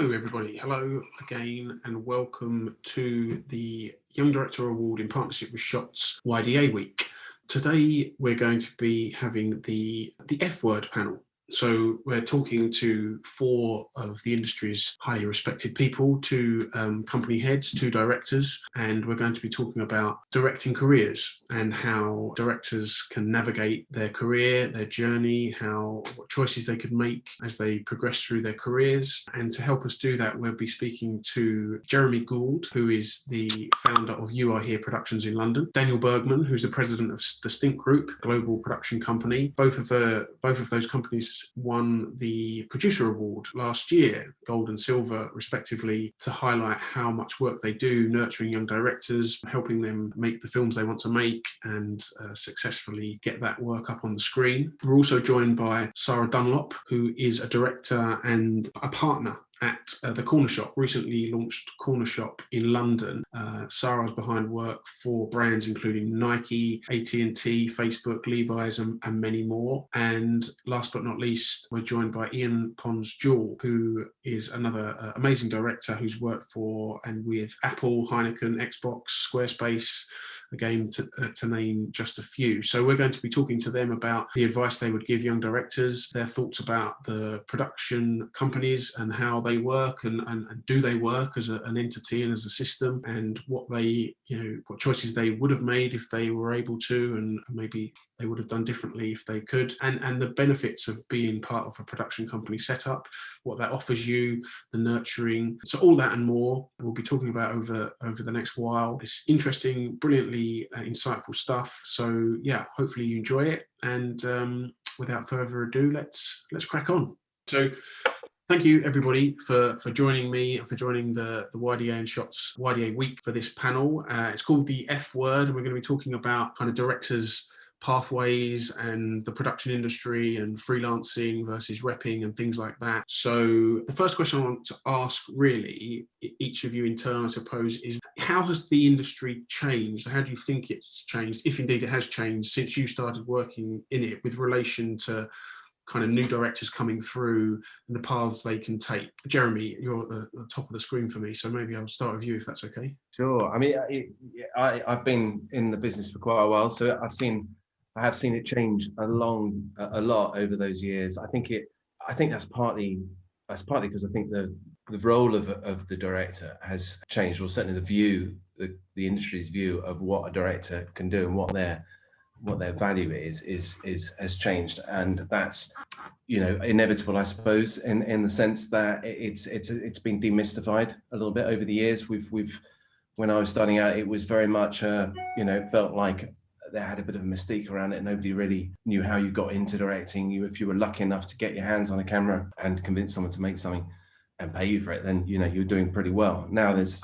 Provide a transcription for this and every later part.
Hello everybody, hello again and welcome to the Young Director Award in partnership with Shots YDA week. Today we're going to be having the F word panel. So we're talking to four of the industry's highly respected people, two company heads, two directors, and we're going to be talking about directing careers and how directors can navigate their career, their journey, what choices they could make as they progress through their careers. And to help us do that, we'll be speaking to Jeremy Gould, who is the founder of You Are Here Productions in London, Daniel Bergman, who's the president of the Stink Group, global production company. Both of those companies won the Producer Award last year, gold and silver respectively, to highlight how much work they do nurturing young directors, helping them make the films they want to make and successfully get that work up on the screen. We're also joined by Sarah Dunlop, who is a director and a partner at the Corner Shop, recently launched Corner Shop in London. Sarah's behind work for brands including Nike, AT&T, Facebook, Levi's, and many more. And last but not least, we're joined by Ian Pons-Jewell, who is another amazing director who's worked for and with Apple, Heineken, Xbox, Squarespace, again, to name just a few. So we're going to be talking to them about the advice they would give young directors, their thoughts about the production companies and how they work and do they work as an entity and as a system, and what choices they would have made if they were able to, and maybe they would have done differently if they could, and the benefits of being part of a production company setup, what that offers you, the nurturing. So all that and more we'll be talking about over the next while. It's interesting, brilliantly insightful stuff. So yeah, hopefully you enjoy it. And without further ado, let's crack on. So thank you everybody for joining me and for joining the YDA and Shots YDA week for this panel. It's called the F word, and we're going to be talking about kind of directors' pathways and the production industry and freelancing versus repping and things like that. So the first question I want to ask, really, each of you in turn, I suppose, is how has the industry changed? How do you think it's changed, if indeed it has changed, since you started working in it, with relation to kind of new directors coming through and the paths they can take? Jeremy, you're at the top of the screen for me, so maybe I'll start with you if that's okay. Sure. I mean, I've been in the business for quite a while, so I have seen it change a lot over those years. I think that's partly because I think the role of the director has changed, or certainly the industry's view of what a director can do and what their value has changed, and that's inevitable, I suppose, in the sense that it's been demystified a little bit over the years. When I was starting out, it was very much it felt like there had a bit of a mystique around it. Nobody really knew how you got into directing. If you were lucky enough to get your hands on a camera and convince someone to make something and pay you for it, then you're doing pretty well. Now there's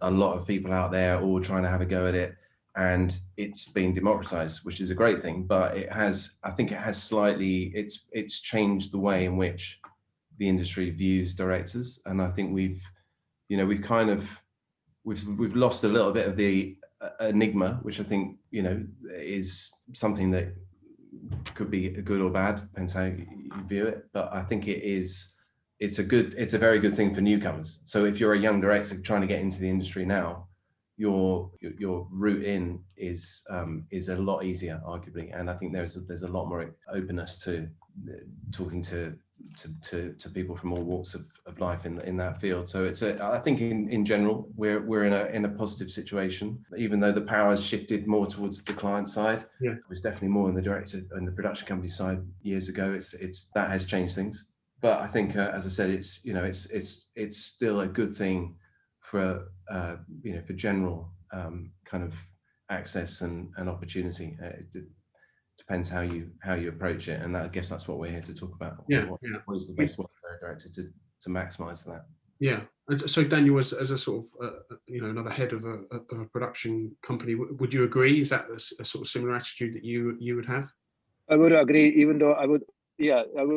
a lot of people out there all trying to have a go at it, and it's been democratized, which is a great thing. But I think it has slightly, it's changed the way in which the industry views directors, and I think we've lost a little bit of the enigma, which I think is something that could be good or bad, depends how you view it. But I think it's a very good thing for newcomers. So if you're a young director trying to get into the industry now, your route in is a lot easier, arguably, and I think there's a lot more openness to talking to people from all walks of life in that field. So I think in general we're in a positive situation, even though the power has shifted more towards the client side. Yeah, it was definitely more on the director and the production company side years ago. It's that has changed things, but I think as I said, it's still a good thing for general kind of access and opportunity. It depends how you approach it, and I guess that's what we're here to talk about. What is the best way for a director to maximize that? Yeah. And so Daniel, as a sort of another head of a production company, would you agree? Is that a sort of similar attitude that you would have? I would agree, even though I would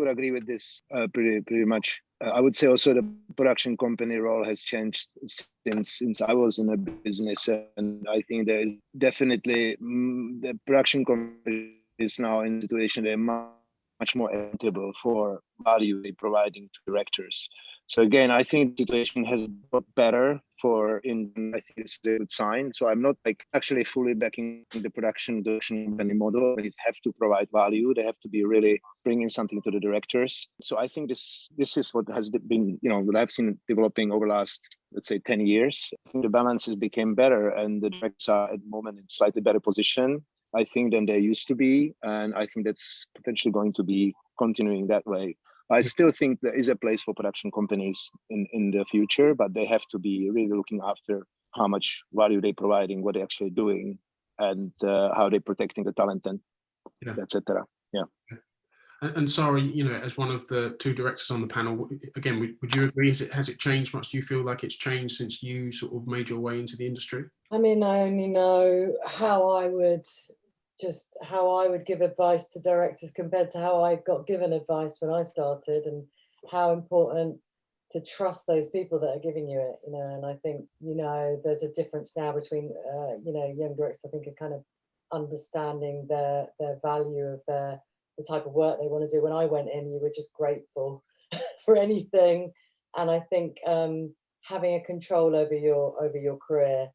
agree with this pretty much. I would say also the production company role has changed since I was in the business, and I think there is definitely the production company is now in a situation they're much more accountable for value they're providing to directors. So again, I think the situation has got better I think it's a good sign. So I'm not like actually fully backing the production company model. They have to provide value. They have to be really bringing something to the directors. So I think this is what has been, what I've seen developing over the last, let's say, 10 years. I think the balances became better, and the directors are at the moment in slightly better position, I think, than they used to be. And I think that's potentially going to be continuing that way. I still think there is a place for production companies in the future, but they have to be really looking after how much value they're providing, what they're actually doing, and how they're protecting the talent, and etc. Yeah. And sorry, as one of the two directors on the panel, again, would you agree? Has it changed much? Do you feel like it's changed since you sort of made your way into the industry? I mean, I only know how I would give advice to directors compared to how I got given advice when I started, and how important to trust those people that are giving you it, and I think, there's a difference now between, young directors, I think, are kind of understanding their value of the type of work they want to do. When I went in, you were just grateful for anything. And I think having a control over your career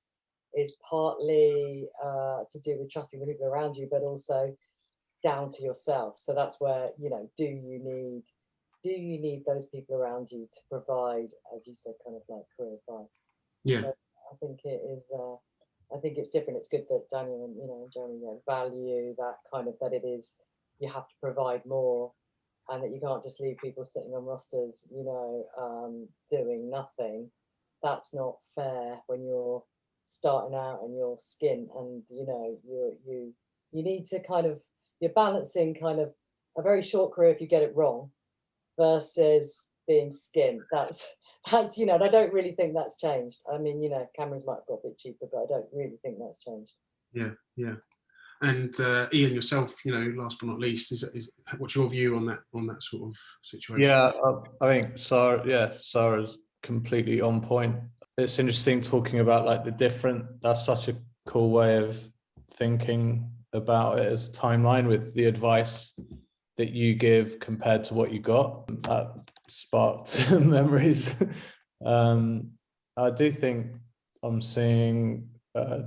is partly to do with trusting the people around you, but also down to yourself. So that's where, do you need those people around you to provide, as you said, kind of like career advice? Yeah. So I think it is. I think it's different. It's good that Daniel and Jeremy value that kind of, that it is, you have to provide more, and that you can't just leave people sitting on rosters, doing nothing. That's not fair when you're starting out and you're skint, and you need to kind of, you're balancing kind of a very short career if you get it wrong versus being skint. That's and I don't really think that's changed. I mean, cameras might have got a bit cheaper, but I don't really think that's changed. Yeah. And Ian, yourself, last but not least, is what's your view on that sort of situation? Yeah, I think Sarah's completely on point. It's interesting talking about like the different, that's such a cool way of thinking about it as a timeline, with the advice that you give compared to what you got. That sparked memories. I do think I'm seeing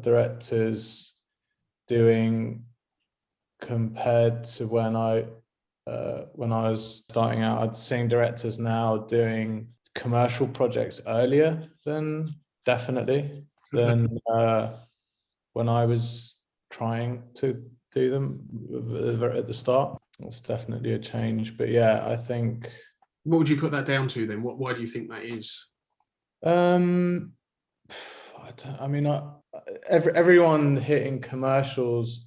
directors doing, compared to when I was starting out, I'd seen directors now doing commercial projects earlier than when I was trying to do them at the start. It's definitely a change. But yeah, I think. What would you put that down to then? Why do you think that is? Everyone hitting commercials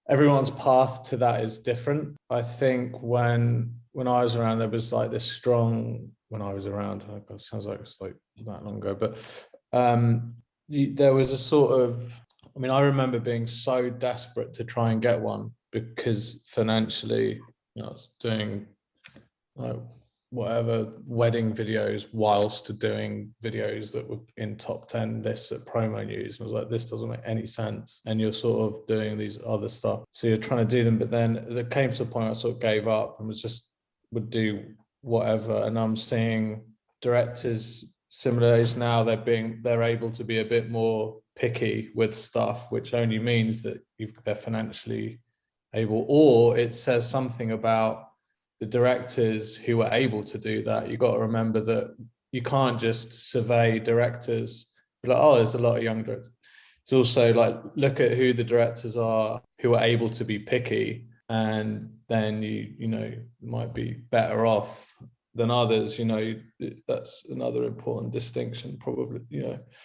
everyone's path to that is different. I think when I was around, there was like this strong, when I was around, it sounds like it's like that long ago, but there was a sort of, I remember being so desperate to try and get one, because financially, I was doing whatever wedding videos whilst doing videos that were in top 10 lists at promo news. And I was like, this doesn't make any sense. And you're sort of doing these other stuff. So you're trying to do them, but then there came to a point I sort of gave up and would do whatever. And I'm seeing directors similar age now, they're able to be a bit more picky with stuff, which only means that they're financially able, or it says something about the directors who are able to do that. You've got to remember that you can't just survey directors, be like, oh, there's a lot of young directors. It's also like, look at who the directors are who are able to be picky, and then you might be better off than others. That's another important distinction, probably.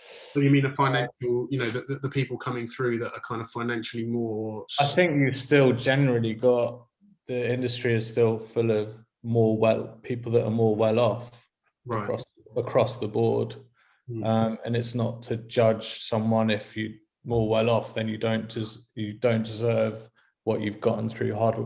So you mean a financial, the people coming through that are kind of financially more? I think you've still generally got, the industry is still full of people that are more well off, right, across the board. And it's not to judge someone. If you're more well off, then you don't deserve what you've gotten through hard,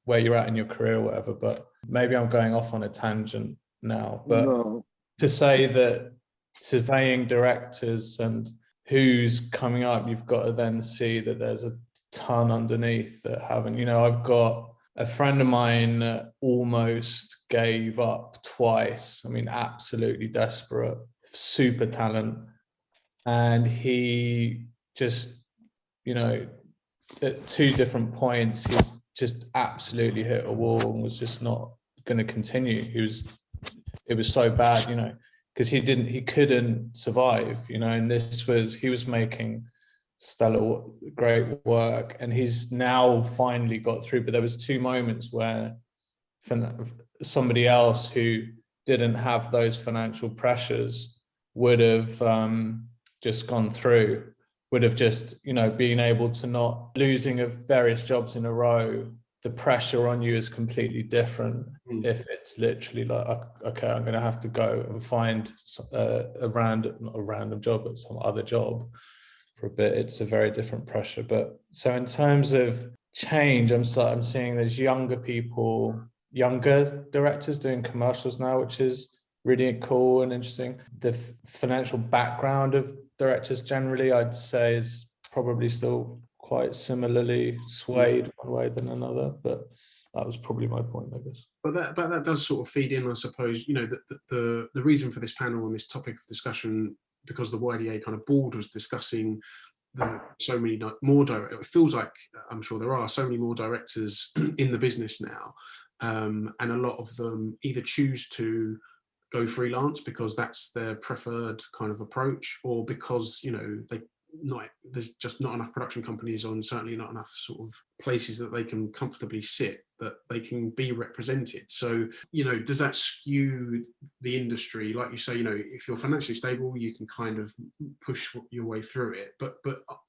where you're at in your career or whatever. But maybe I'm going off on a tangent now, but no. To say that surveying directors and who's coming up, you've got to then see that there's a ton underneath that haven't. I've got a friend of mine almost gave up twice. I mean, absolutely desperate, super talent. And he just, you know, at 2 different points, he just absolutely hit a wall and was just not going to continue. It was so bad, you know, because he couldn't survive, you know, and he was making stellar, great work, and he's now finally got through. But there was 2 moments where somebody else who didn't have those financial pressures would have just gone through, would have just, you know, being able to not losing of various jobs in a row. The pressure on you is completely different if it's literally like, okay, I'm going to have to go and find a random job at some other job for a bit. It's a very different pressure. But so in terms of change, I'm seeing there's younger directors doing commercials now, which is really cool and interesting. The financial background of directors generally, I'd say, is probably still quite similarly swayed one way than another, but that was probably my point, I guess. But that does sort of feed in, I suppose, you know, the reason for this panel on this topic of discussion, because the YDA kind of board was discussing so many more directors. It feels like, I'm sure there are so many more directors in the business now, and a lot of them either choose to go freelance because that's their preferred kind of approach, or because, you know, there's just not enough production companies, or certainly not enough sort of places that they can comfortably sit, that they can be represented. So, you know, does that skew the industry? Like you say, you know, if you're financially stable, you can kind of push your way through it. But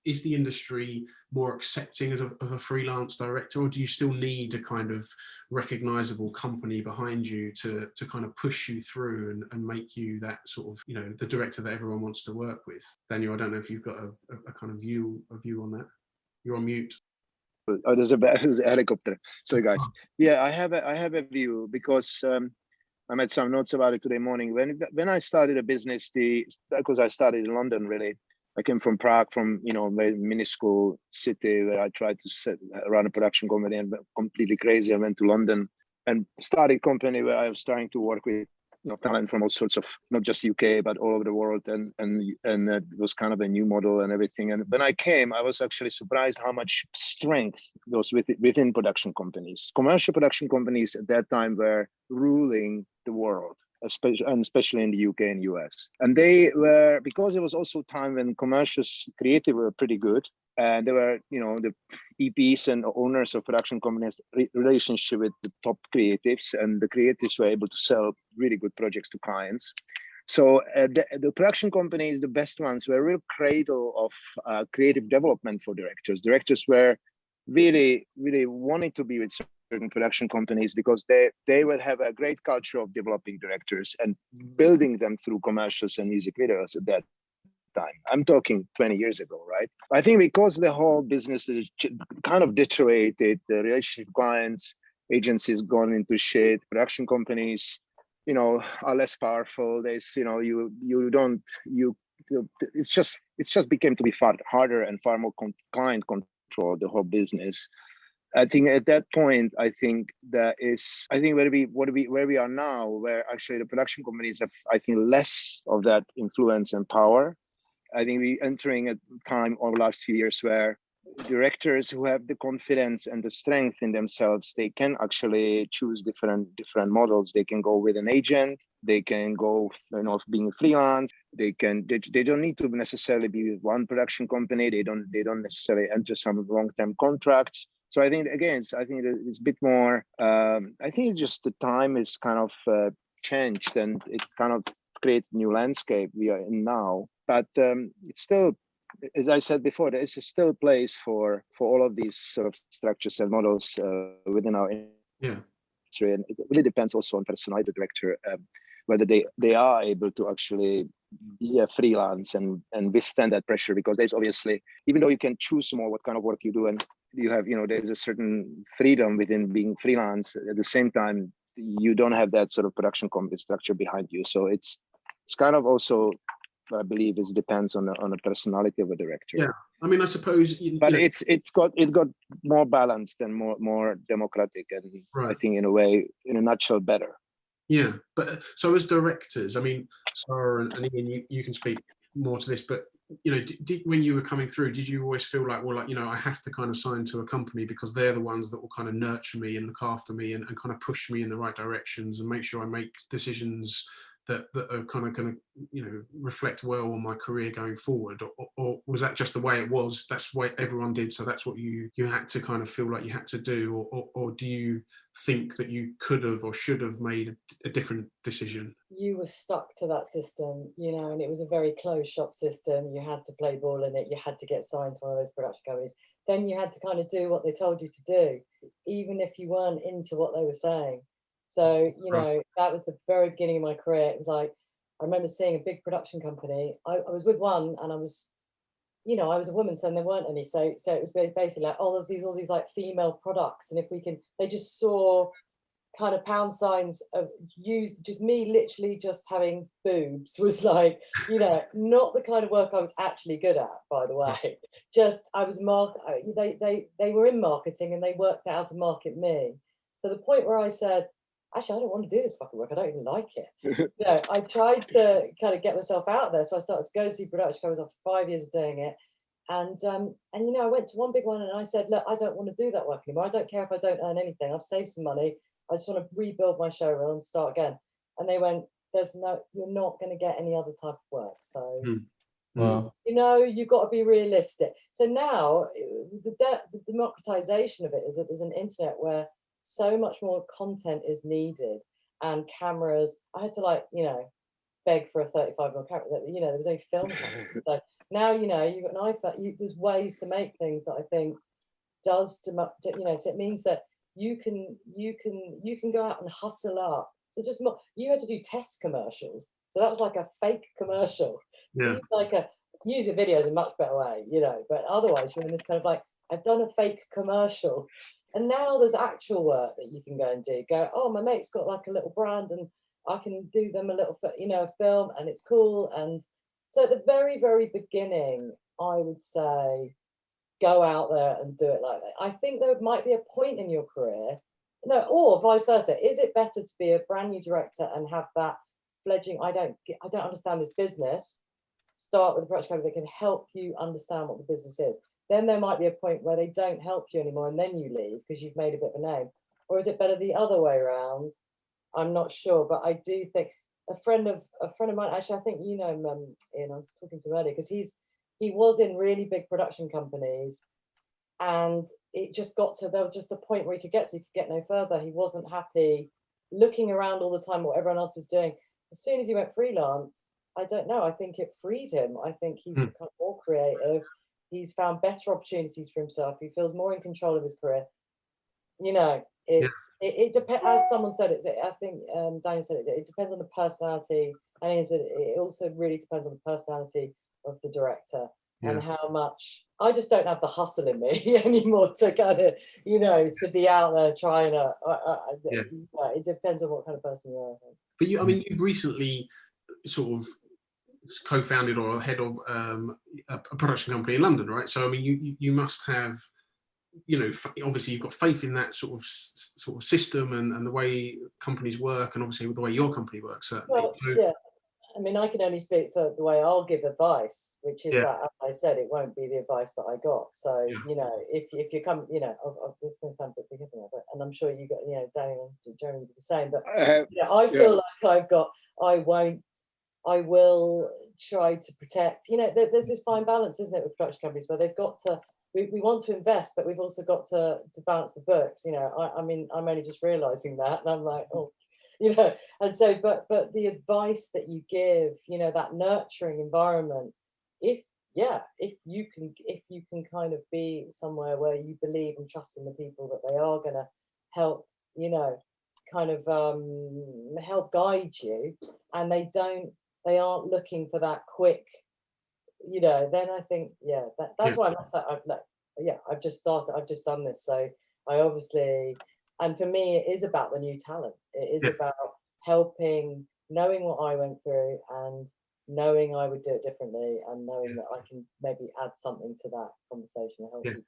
is the industry more accepting of a freelance director, or do you still need a kind of recognizable company behind you to kind of push you through and make you that sort of, you know, the director that everyone wants to work with? Daniel, I don't know if you've got a kind of view on that. You're on mute. Oh, there's a helicopter. Sorry, guys. Yeah, I have a view, because I made some notes about it today morning. When I started a business, because I started in London, really. I came from Prague, from, you know, a very minuscule city where I tried to run a production company, and completely crazy. I went to London and started a company where I was starting to work with, you know, talent from all sorts of, not just UK, but all over the world, and it was kind of a new model and everything. And when I came, I was actually surprised how much strength was within production companies. Commercial production companies at that time were ruling the world, especially in the UK and US. And they were, because it was also time when commercials, creative were pretty good. And there were, you know, the EPs and owners of production companies relationship with the top creatives, and the creatives were able to sell really good projects to clients. So the production companies, the best ones, were a real cradle of creative development for directors. Directors were really, really wanting to be with certain production companies, because they will have a great culture of developing directors and building them through commercials and music videos at that time. I'm talking 20 years ago, right? I think because the whole business is kind of deteriorated, the relationship with clients, agencies gone into shit, production companies, you know, are less powerful. There's, you know, it's just became to be far harder and far more client control, the whole business. I think at that point, I think where we are now, where actually the production companies have, I think, less of that influence and power. I think we're entering a time over the last few years where directors who have the confidence and the strength in themselves, they can actually choose different models. They can go with an agent. They can go, you know, being freelance. They don't need to necessarily be with one production company. They don't necessarily enter some long-term contracts. So I think, again, it's a bit more, I think it's just the time is kind of changed, and it kind of creates a new landscape we are in now. But it's still, as I said before, there is still a place for all of these sort of structures and models within our industry. And it really depends also on personality, the director, whether they are able to actually be a freelance and withstand that pressure. Because there's obviously, even though you can choose more what kind of work you do, and you have, you know, there's a certain freedom within being freelance, at the same time, you don't have that sort of production company structure behind you. So it's kind of also, I believe, it depends on the personality of a director. Yeah, I mean, I suppose, But know, it got more balanced and more democratic, and I right. think in a way, in a nutshell, better. Yeah, but so as directors, I mean, Sarah and Ian, you can speak more to this, but you know, when you were coming through, did you always feel like, well, like, you know, I have to kind of sign to a company because they're the ones that will kind of nurture me and look after me and kind of push me in the right directions and make sure I make decisions that are kind of going to, you know, reflect well on my career going forward, or was that just the way it was? That's what everyone did, so that's what you had to kind of feel like you had to do, or do you think that you could have or should have made a different decision? You were stuck to that system, you know, and it was a very closed shop system. You had to play ball in it. You had to get signed to one of those production companies. Then you had to kind of do what they told you to do, even if you weren't into what they were saying. So, you know, that was the very beginning of my career. It was like, I remember seeing a big production company. I was with one, and I was, you know, I was a woman, so there weren't any. So it was basically like, oh, there's all these like female products. And if we can, they just saw kind of pound signs of just me literally just having boobs was like, you know, not the kind of work I was actually good at, by the way. Just I was they were in marketing and they worked out how to market me. So the point where I said, actually, I don't want to do this fucking work. I don't even like it. You know, I tried to kind of get myself out of there. So I started to go see production companies after 5 years of doing it. And you know, I went to one big one and I said, look, I don't want to do that work anymore. I don't care if I don't earn anything. I've saved some money. I just want to rebuild my showreel and start again. And they went, you're not going to get any other type of work. So, Wow. you know, you've got to be realistic. So now the democratization of it is that there's an internet where so much more content is needed and cameras. I had to, like, you know, beg for a 35mm camera. You know, there was no film camera. So now, you know, you've got an iPhone. There's ways to make things that I think does, you know, so it means that you can go out and hustle up. There's just more. You had to do test commercials, so that was like a fake commercial. Yeah. So like a music video is a much better way, you know. But otherwise, you're in this kind of like, I've done a fake commercial, and now there's actual work that you can go and do. Go, oh, my mate's got like a little brand, and I can do them a little, you know, a film, and it's cool. And so at the very, very beginning, I would say, go out there and do it like that. I think there might be a point in your career, no, or vice versa. Is it better to be a brand new director and have that fledgling, I don't understand this business, start with a production company that can help you understand what the business is? Then there might be a point where they don't help you anymore and then you leave because you've made a bit of a name. Or is it better the other way around? I'm not sure, but I do think a friend of mine, actually, I think you know him, Ian, I was talking to him earlier, because he was in really big production companies, and it just got to, there was just a point where he could get no further. He wasn't happy looking around all the time what everyone else is doing. As soon as he went freelance, I don't know, I think it freed him. I think he's become more creative. He's found better opportunities for himself. He feels more in control of his career. You know, it depends, as someone said it, I think Daniel said it depends on the personality, and it also really depends on the personality of the director and how much. I just don't have the hustle in me anymore to kind of, you know, to be out there trying to it depends on what kind of person you are, I think. But you, I mean, you recently sort of co-founded or head of a production company in London, right? So I mean, you must have, you know, obviously you've got faith in that sort of system and the way companies work, and obviously the way your company works, certainly. Well, yeah, I mean, I can only speak for the way I'll give advice, which is that, as I said, it won't be the advice that I got. So, you know, if you come, you know, this is going to sound a bit big, and I'm sure you got, you know, Daniel and Jeremy do the same, but you know, I feel like I will try to protect, you know, there's this fine balance, isn't it, with production companies, where they've got to, we want to invest, but we've also got to balance the books, you know. I mean, I'm only just realizing that, and I'm like, oh, you know. And so, but the advice that you give, you know, that nurturing environment, if you can kind of be somewhere where you believe and trust in the people that they are going to help, you know, kind of help guide you, and they aren't looking for that quick, you know, then I think, that's why I've just started, I've just done this. So I obviously, and for me, it is about the new talent. It is about helping, knowing what I went through, and knowing I would do it differently and knowing that I can maybe add something to that conversation and help people.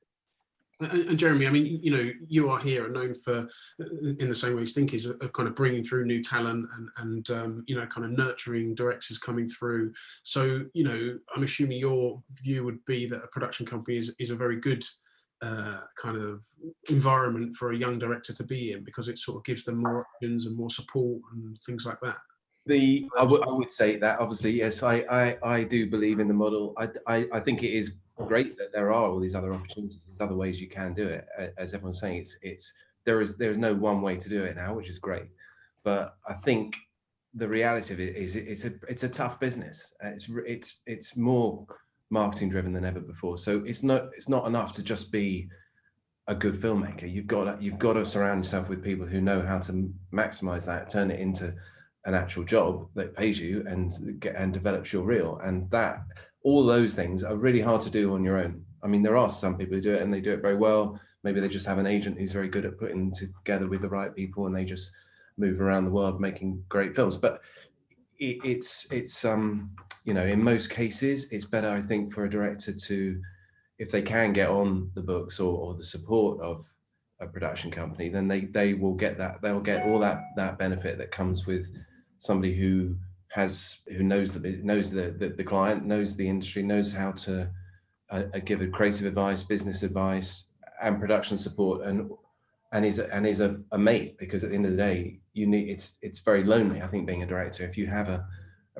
And Jeremy, I mean, you know, you are here and known for, in the same way as Think is, of kind of bringing through new talent and you know, kind of nurturing directors coming through. So, you know, I'm assuming your view would be that a production company is a very good kind of environment for a young director to be in, because it sort of gives them more options and more support and things like that. I would say that, obviously, yes, I do believe in the model. I think it is great that there are all these other opportunities, there's other ways you can do it. As everyone's saying, there is no one way to do it now, which is great. But I think the reality of it is it's a tough business. It's more marketing driven than ever before. So it's not enough to just be a good filmmaker. You've got to surround yourself with people who know how to maximize that, turn it into an actual job that pays you and develops your reel. And that, all those things are really hard to do on your own. I mean, there are some people who do it and they do it very well. Maybe they just have an agent who's very good at putting together with the right people, and they just move around the world making great films. But it's you know, in most cases, it's better, I think, for a director to, if they can get on the books or the support of a production company, then they will get that, they'll get all that benefit that comes with somebody who knows the client, knows the industry, knows how to give a creative advice, business advice, and production support, and is a mate. Because at the end of the day, it's very lonely, I think, being a director. If you have a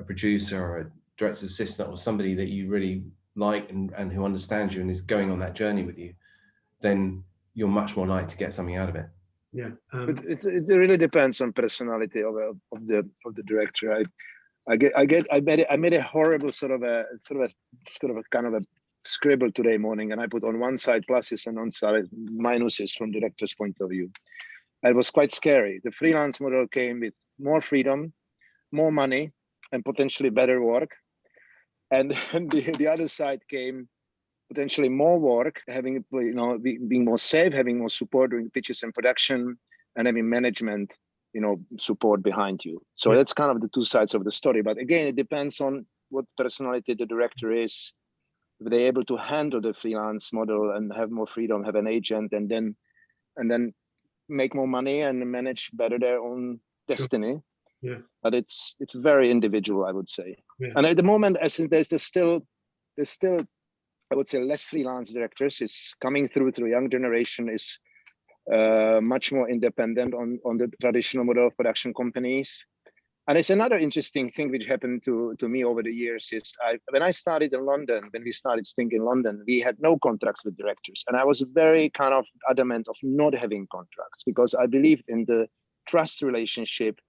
producer or a director's assistant or somebody that you really like and who understands you and is going on that journey with you, then you're much more likely to get something out of it. Yeah, but it really depends on personality of the director. I made a horrible sort of a kind of a scribble today morning, and I put on one side pluses and on side minuses from director's point of view. It was quite scary. The freelance model came with more freedom, more money, and potentially better work. And the other side came potentially more work, having, you know, being more safe, having more support doing pitches and production, and having management, you know, support behind you. So that's kind of the two sides of the story. But again, it depends on what personality the director is. If they're able to handle the freelance model and have more freedom, have an agent, and then make more money and manage better their own destiny. Yeah. But it's very individual, I would say. Yeah. And at the moment, I think there's still I would say less freelance directors is coming through young generation is much more independent on the traditional model of production companies. And it's another interesting thing which happened to me over the years is when I started in London, when we started Think in London, we had no contracts with directors. And I was very kind of adamant of not having contracts, because I believed in the trust relationship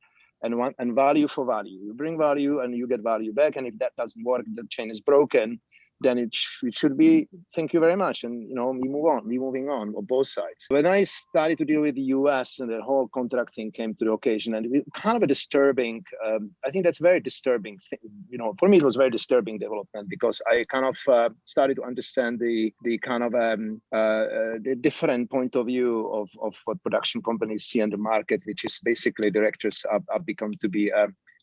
and value for value. You bring value and you get value back. And if that doesn't work, the chain is broken, then it should be thank you very much, and you know, we moving on both sides. When I started to deal with the US, and the whole contract thing came to the occasion, and it kind of a disturbing, I think that's very disturbing thing. You know, for me it was very disturbing development, because I kind of started to understand the kind of the different point of view of what production companies see in the market, which is basically directors have become to be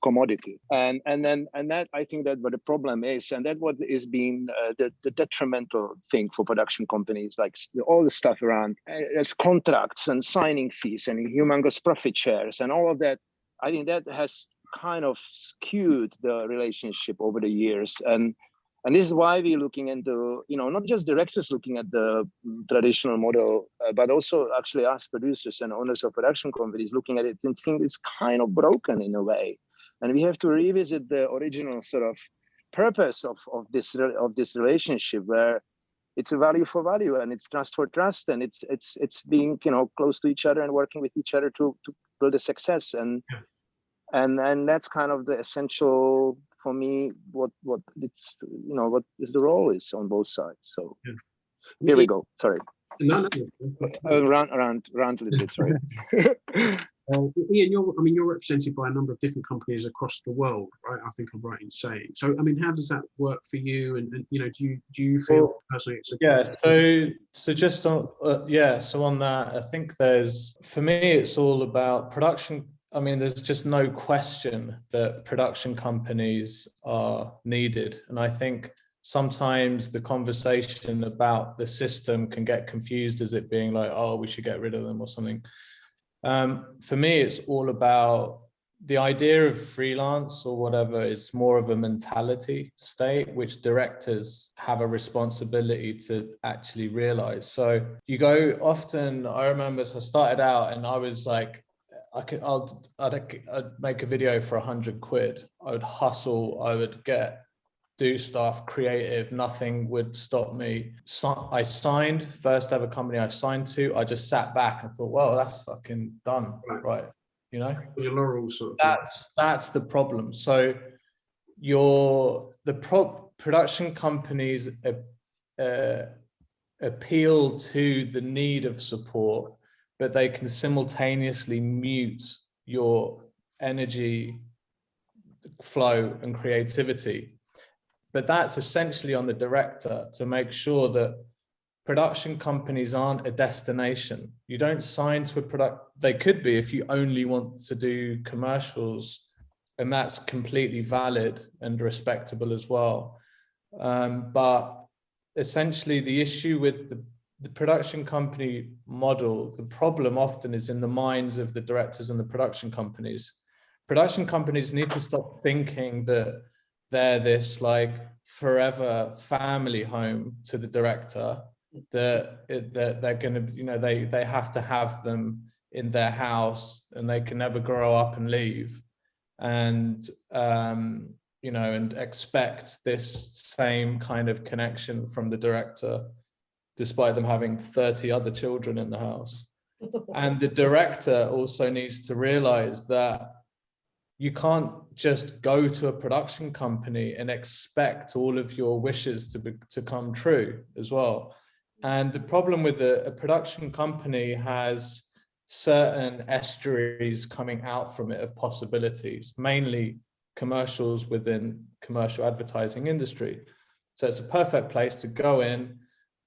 commodity, and that, I think that what the problem is, and that what is being the detrimental thing for production companies, like all the stuff around as contracts and signing fees and humongous profit shares and all of that. I think that has kind of skewed the relationship over the years, and this is why we're looking into, you know, not just directors looking at the traditional model, but also actually us producers and owners of production companies looking at it and think it's kind of broken in a way. And we have to revisit the original sort of purpose of this relationship, where it's a value for value and it's trust for trust, and it's being, you know, close to each other and working with each other to build a success. And that's kind of the essential for me. What it's, you know, what is the role is on both sides. So here we go. Sorry. No. Around a little bit. Sorry. Ian, you're represented by a number of different companies across the world, right? I think I'm right in saying. So, I mean, how does that work for you? And you know, do you feel personally it's so just on so on that, I think for me it's all about production. I mean, there's just no question that production companies are needed. And I think sometimes the conversation about the system can get confused as it being like, oh, we should get rid of them or something. For me, it's all about the idea of freelance or whatever is more of a mentality state, which directors have a responsibility to actually realize. So you go often, I remember, so I started out and I was like, I'd make a video for 100 quid. I would hustle, I would do stuff creative, nothing would stop me. So I signed, first ever company I signed to, I just sat back and thought, well, that's fucking done, right? You know, your laurels sort of thing. That's the problem. So production companies appeal to the need of support, but they can simultaneously mute your energy flow and creativity. But that's essentially on the director to make sure that production companies aren't a destination. You don't sign to a product. They could be if you only want to do commercials, and that's completely valid and respectable as well. But essentially the issue with the production company model, the problem often is in the minds of the directors and the production companies. Production companies need to stop thinking that they're this like forever family home to the director, that they're going to, you know, they have to have them in their house and they can never grow up and leave, and you know, and expect this same kind of connection from the director despite them having 30 other children in the house. And the director also needs to realize that you can't just go to a production company and expect all of your wishes to come true as well. And the problem with a production company has certain estuaries coming out from it of possibilities, mainly commercials within commercial advertising industry. So it's a perfect place to go in,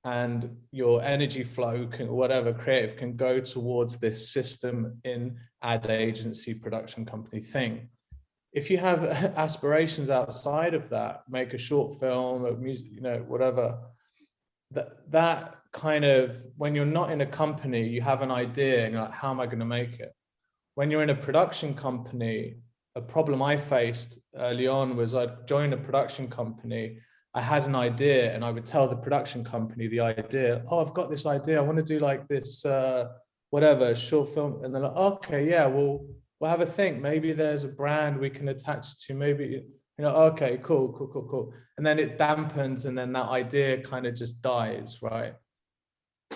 and your energy flow can, whatever creative, can go towards this system in ad agency production company thing. If you have aspirations outside of that, make a short film, or music, you know, whatever, that kind of, when you're not in a company, you have an idea and you're like, how am I going to make it? When you're in a production company, a problem I faced early on was I'd join a production company, I had an idea and I would tell the production company the idea. Oh, I've got this idea. I want to do like this, whatever, short film. And they're like, okay, yeah, we'll have a think. Maybe there's a brand we can attach to. Maybe, you know, okay, cool. And then it dampens and then that idea kind of just dies, right?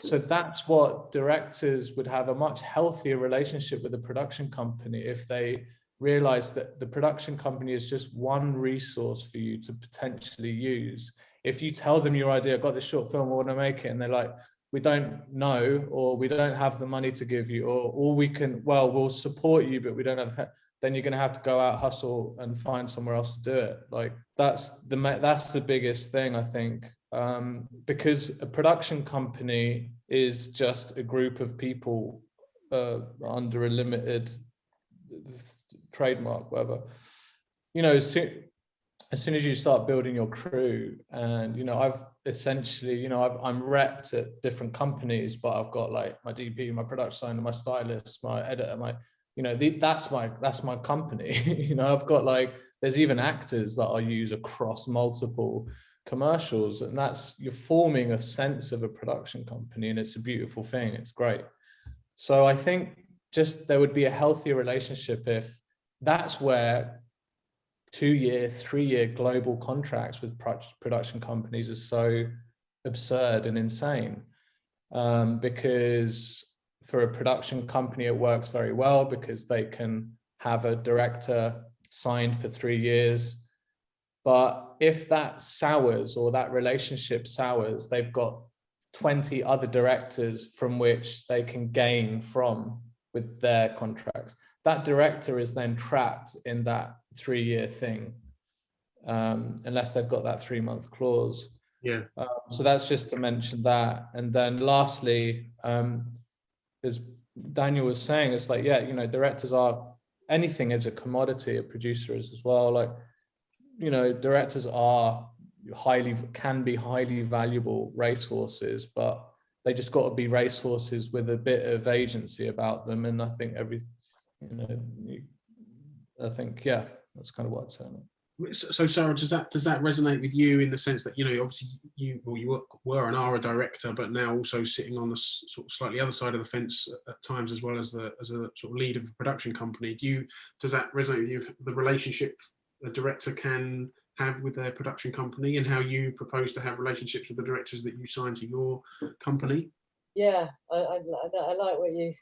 So that's what directors would have a much healthier relationship with the production company if they realize that the production company is just one resource for you to potentially use. If you tell them your idea, I've got this short film, I want to make it, and they're like, we don't know, or we don't have the money to give you, or we can, well, we'll support you, but we don't have, then you're going to have to go out, hustle and find somewhere else to do it. Like that's the biggest thing, I think, because a production company is just a group of people under a limited trademark, whatever, you know, as soon as you start building your crew, and, you know, I've essentially, you know, I'm repped at different companies, but I've got like my DP, my production designer, my stylist, my editor, my, you know, that's my company. You know, I've got like, there's even actors that I use across multiple commercials, and you're forming a sense of a production company, and it's a beautiful thing. It's great. So I think just there would be a healthier relationship if that's where 2-year, 3-year global contracts with production companies are so absurd and insane. Because for a production company, it works very well because they can have a director signed for 3 years. But if that sours, or that relationship sours, they've got 20 other directors from which they can gain from with their contracts. That director is then trapped in that 3-year thing, unless they've got that 3-month clause. Yeah. So that's just to mention that. And then lastly, as Daniel was saying, it's like, yeah, you know, directors are anything is a commodity, a producer is as well. Like, you know, directors can be highly valuable racehorses, but they just got to be racehorses with a bit of agency about them. And I think yeah, that's kind of what I'd say. So Sarah, does that resonate with you in the sense that, you know, obviously you were and are a director, but now also sitting on the sort of slightly other side of the fence at times, as well as a sort of lead of a production company? Does that resonate with you, the relationship a director can have with their production company, and how you propose to have relationships with the directors that you sign to your company? Yeah, I like what you're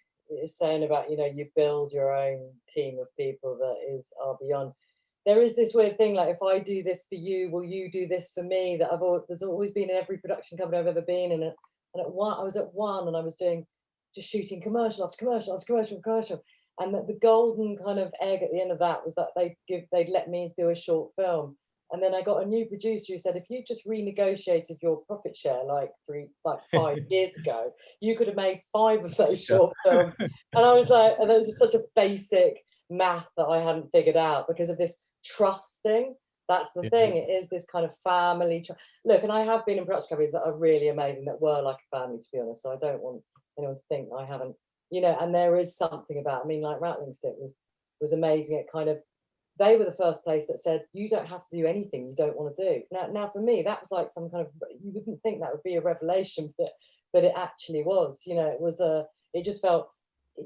saying about, you know, you build your own team of people that are beyond. There is this weird thing, like, if I do this for you, will you do this for me? That there's always been in every production company I've ever been in. And I was at one, and I was just shooting commercial after commercial after commercial after commercial. And the golden kind of egg at the end of that was that they'd let me do a short film. And then I got a new producer who said, if you just renegotiated your profit share like 5 years ago, you could have made 5 of those short films. And I was like, and it was just such a basic math that I hadn't figured out because of this trust thing. That's the thing. It is this kind of family. Look, and I have been in production companies that are really amazing, that were like a family, to be honest. So I don't want anyone to think I haven't, you know. And there is something about, I mean, like Rattling Stick was amazing. It kind of, they were the first place that said, you don't have to do anything you don't want to do. Now for me, that was like some kind of, you wouldn't think that would be a revelation, but it actually was. You know, it just felt,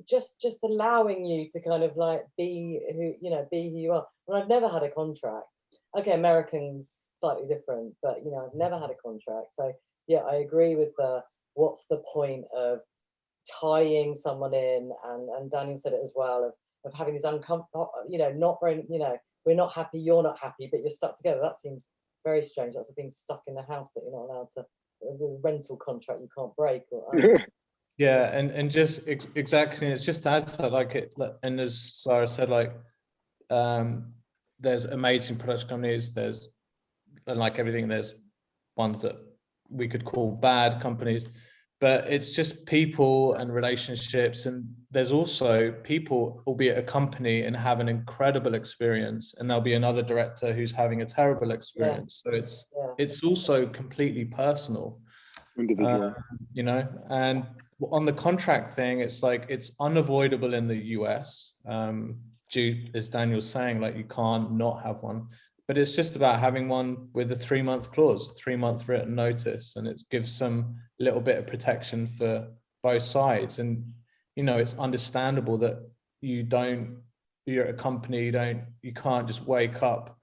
just allowing you to kind of like be who you are. And I've never had a contract. Okay, Americans slightly different, but you know, I've never had a contract. So yeah, I agree with what's the point of tying someone in, and Daniel said it as well, of having this uncomfortable, you know, not very, you know, we're not happy, you're not happy, but you're stuck together. That seems very strange. That's like being stuck in a house that you're not allowed to, a rental contract you can't break. Yeah, and just exactly, it's just to add to that, like it, and as Sarah said, like there's amazing production companies, there's, and like everything, there's ones that we could call bad companies, but it's just people and relationships. And there's also people will be at a company and have an incredible experience, and there'll be another director who's having a terrible experience. So it's also completely personal, individual, you know. And on the contract thing, it's like, it's unavoidable in the US, due, as Daniel's saying, like you can't not have one, but it's just about having one with a 3-month clause, 3-month written notice, and it gives some little bit of protection for both sides. And you know, it's understandable that you're at a company, you can't just wake up,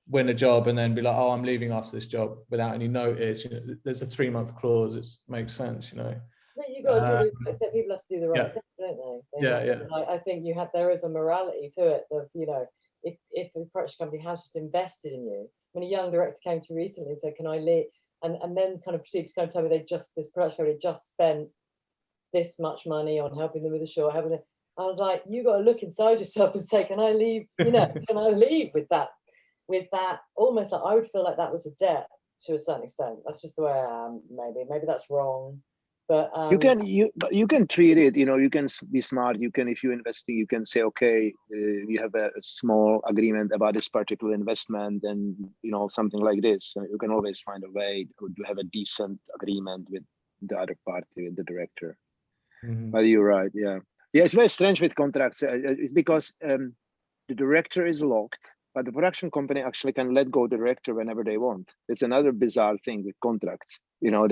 win a job, and then be like, oh, I'm leaving after this job without any notice. You know, there's a 3-month clause. It makes sense, you know. But you got to do, people have to do the right thing, don't they? Yeah. Like, I think there is a morality to it of, you know, if a production company has just invested in you. When a young director came to me recently and said, can I leave? And then kind of proceeded to kind of tell me this production company just spent this much money on helping them with the show, helping them. I was like, you got to look inside yourself and say, can I leave? You know, can I leave with that? Almost like I would feel like that was a debt to a certain extent. That's just the way I am. Maybe that's wrong. But you can treat it, you know, you can be smart. You can, if you're investing, you can say, okay, we have a small agreement about this particular investment, and you know, something like this. You can always find a way to have a decent agreement with the other party, with the director. But you're right, yeah. It's very strange with contracts. It's because the director is locked, but the production company actually can let go the director whenever they want. It's another bizarre thing with contracts. You know,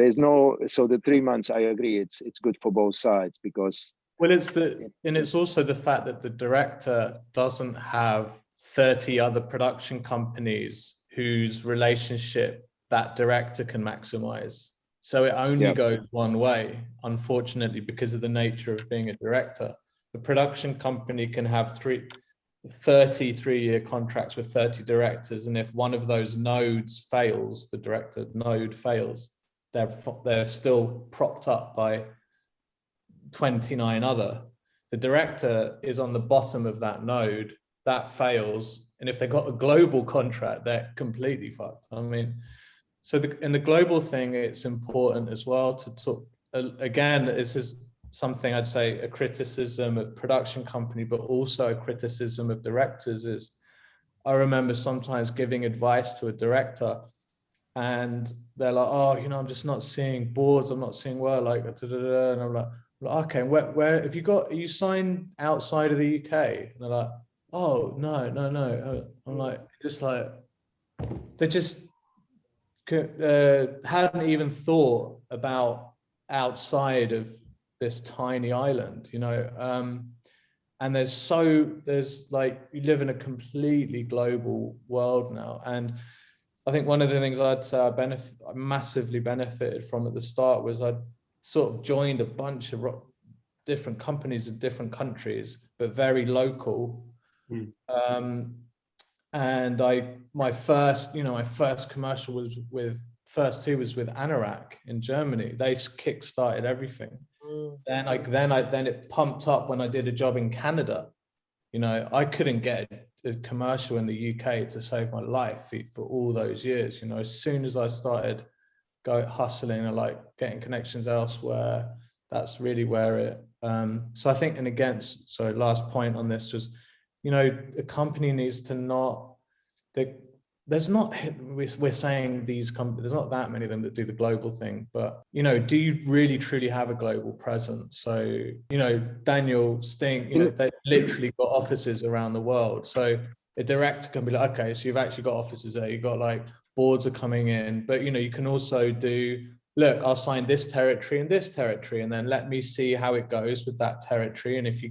so the 3 months, I agree, it's good for both sides, because it's also the fact that the director doesn't have 30 other production companies whose relationship that director can maximize. So it only goes one way, unfortunately, because of the nature of being a director. The production company can have 33-year contracts with 30 directors, and if one of those nodes fails, the director node fails, they're still propped up by 29 other. The director is on the bottom of that node, that fails, and if they've got a global contract, they're completely fucked. I mean, so in the global thing, it's important as well to talk, again, this is something I'd say a criticism of production company, but also a criticism of directors is I remember sometimes giving advice to a director and they're like, oh, I'm just not seeing boards. I'm not seeing well, like, da, da, da. And I'm like, okay, where have you got, are you signed outside of the UK? And they're like, oh, no. I'm like, just like, they just hadn't even thought about outside of this tiny island, and there's like, you live in a completely global world now. And I think one of the things I'd say I massively benefited from at the start was I sort of joined a bunch of different companies in different countries, but very local. And my first commercial was with Anorak in Germany. They kick-started everything. Then it pumped up when I did a job in Canada. I couldn't get a commercial in the UK to save my life for all those years. As soon as I started hustling and like getting connections elsewhere, that's really where it. So I think, and again, so last point on this was, a company needs to not. There's not, we're saying these companies, there's not that many of them that do the global thing, but, do you really truly have a global presence? So, Daniel, Sting, they literally got offices around the world. So a director can be like, okay, so you've actually got offices there, you've got like boards are coming in, but, you can also do, look, I'll sign this territory, and then let me see how it goes with that territory. And if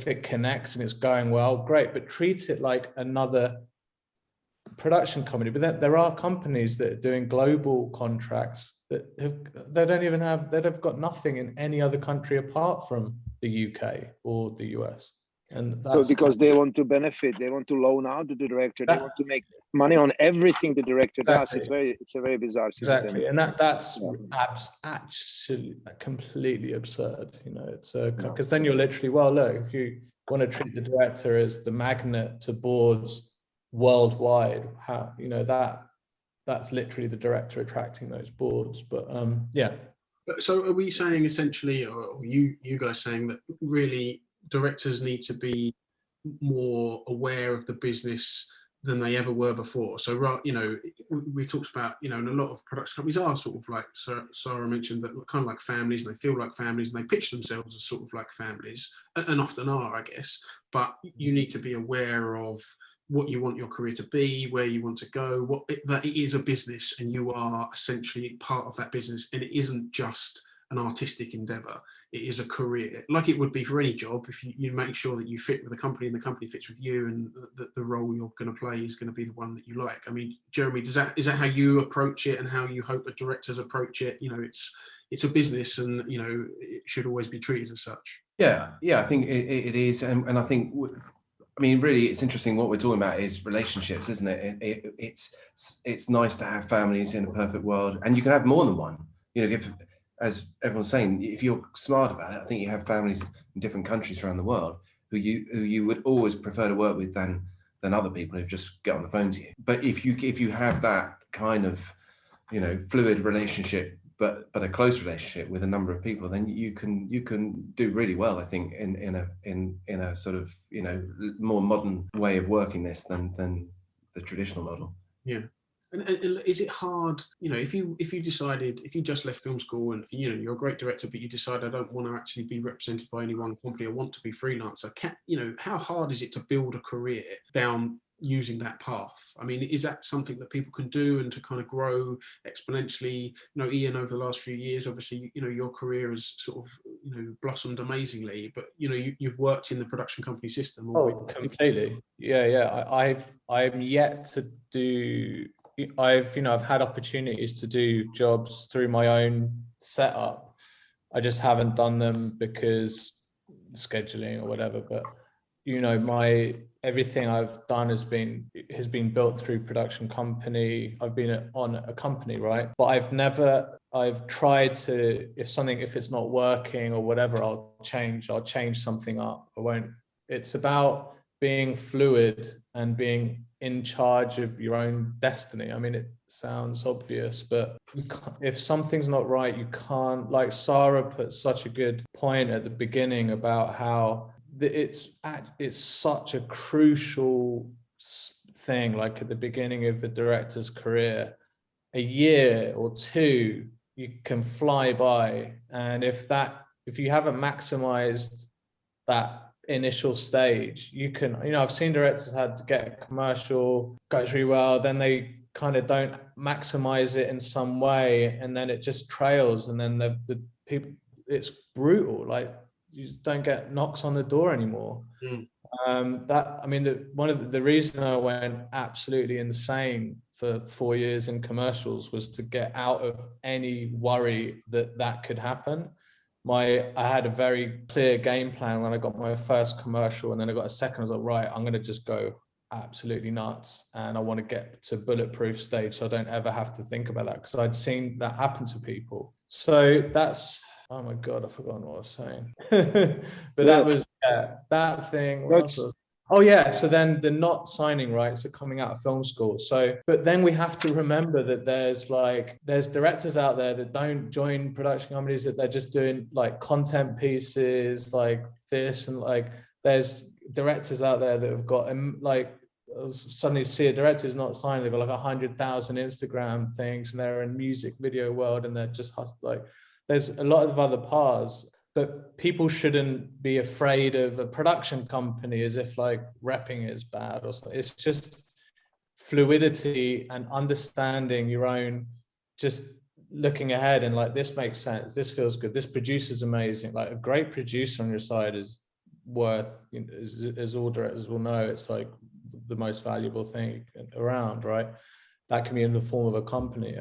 it connects and it's going well, great, but treat it like another production company. But then there are companies that are doing global contracts that have got nothing in any other country apart from the UK or the US. And that's so because they want to benefit, they want to loan out to the director, they want to make money on everything the director does. It's a very bizarre system. Exactly, and that's actually completely absurd. It's because then you're literally, well, look, if you want to treat the director as the magnet to boards worldwide, how that's literally the director attracting those boards. But So are we saying essentially, or you guys saying that really directors need to be more aware of the business than they ever were before? So we talked about, and a lot of production companies are sort of like Sarah mentioned, that kind of like families, and they feel like families, and they pitch themselves as sort of like families, and often are, I guess. But you need to be aware of what you want your career to be, where you want to go, that it is a business and you are essentially part of that business, and it isn't just an artistic endeavor. It is a career, like it would be for any job. If you make sure that you fit with the company and the company fits with you, and the role you're going to play is going to be the one that you like. I mean, Jeremy, is that how you approach it, and how you hope that directors approach it? It's a business, and it should always be treated as such. Yeah, I think it is, and I think, I mean, really, it's interesting. What we're talking about is relationships, isn't it? It's nice to have families in a perfect world, and you can have more than one. As everyone's saying, if you're smart about it, I think you have families in different countries around the world who you would always prefer to work with than other people who just get on the phone to you. But if you have that kind of fluid relationship, but a close relationship with a number of people, then you can do really well, I think, in a sort of more modern way of working this than the traditional model. Yeah. And is it hard, if you decided, if you just left film school and you're a great director, but you decide, I don't want to actually be represented by any one company, I want to be freelancer, how hard is it to build a career down using that path? I mean, is that something that people can do, and to kind of grow exponentially? Ian, over the last few years, obviously, your career has sort of blossomed amazingly, but you've worked in the production company system. Completely. I'm yet to do. I've had opportunities to do jobs through my own setup. I just haven't done them because scheduling or whatever. But everything I've done has been built through production company. I've been on a company, right? But I've tried to, if it's not working or whatever, I'll change something up. I won't. It's about being fluid and being in charge of your own destiny. I mean, it sounds obvious, but if something's not right, you can't, like Sarah put such a good point at the beginning about how it's such a crucial thing, like at the beginning of the director's career, a year or two, you can fly by. And if you haven't maximized that initial stage, you can, I've seen directors had to get a commercial, goes really well, then they kind of don't maximize it in some way, and then it just trails, and then the people, it's brutal, like you just don't get knocks on the door anymore. One of the reason I went absolutely insane for 4 years in commercials was to get out of any worry that could happen. I had a very clear game plan when I got my first commercial, and then I got a second. I was like, right, I'm going to just go absolutely nuts, and I want to get to bulletproof stage so I don't ever have to think about that, because I'd seen that happen to people. So that's, oh my God, I've forgotten what I was saying. But that was that thing. Oh yeah, so then the not signing rights are coming out of film school. So, but then we have to remember that there's directors out there that don't join production companies, that they're just doing like content pieces like this, and like there's directors out there that have got like, suddenly see a director's not signed, they've got like 100,000 Instagram things, and they're in music video world, and they're just like, there's a lot of other paths. But people shouldn't be afraid of a production company as if like repping is bad or something. It's just fluidity and understanding your own, just looking ahead and like, this makes sense, this feels good, this producer's amazing. Like a great producer on your side is worth, as all directors will know, it's like the most valuable thing around, right? That can be in the form of a company.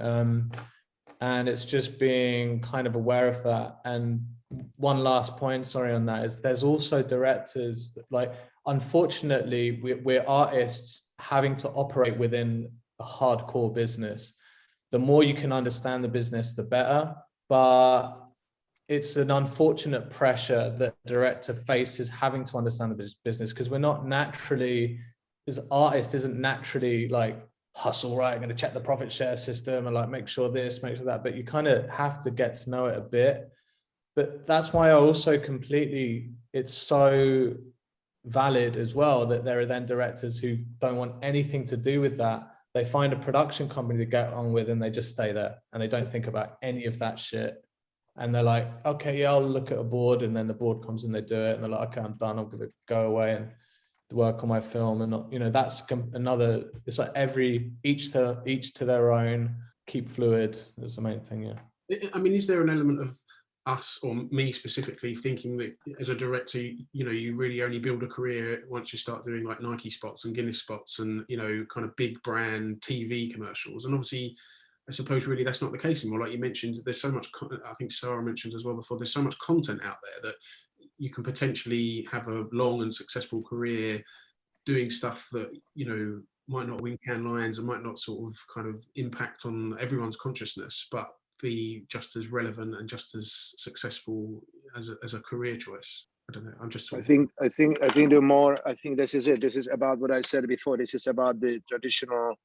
And it's just being kind of aware of that. And one last point, sorry, on that, is there's also directors that, like, unfortunately, we're artists having to operate within a hardcore business. The more you can understand the business, the better. But it's an unfortunate pressure that director faces, having to understand the business, because we're not naturally, as artists, isn't naturally like hustle, right? I'm going to check the profit share system and like make sure this, make sure that, but you kind of have to get to know it a bit. But that's why I also completely, it's so valid as well that there are then directors who don't want anything to do with that. They find a production company to get on with and they just stay there and they don't think about any of that shit. And they're like, okay, yeah, I'll look at a board, and then the board comes and they do it, and they're like, okay, I'm done, I'm gonna go away and work on my film. And not, that's another, it's like each to their own, keep fluid is the main thing. Yeah, I mean, is there an element of us, or me specifically, thinking that as a director, you really only build a career once you start doing like Nike spots and Guinness spots and kind of big brand TV commercials? And obviously I suppose really that's not the case anymore. Like you mentioned, there's so much, I think Sarah mentioned as well before, there's so much content out there that you can potentially have a long and successful career doing stuff that, might not win Cannes Lions and might not sort of kind of impact on everyone's consciousness, but be just as relevant and just as successful as a career choice. I don't know. I'm just. I think this is it. This is about what I said before. This is about the traditional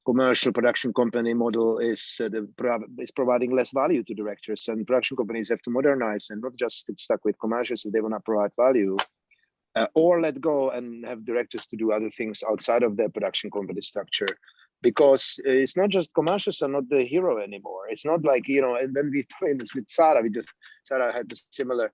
commercial production company model is providing less value to directors, and production companies have to modernize and not just get stuck with commercials if they want to provide value, or let go and have directors to do other things outside of their production company structure. Because it's not just commercials are not the hero anymore. It's not like, and when we trained this with Sarah, Sarah had a similar,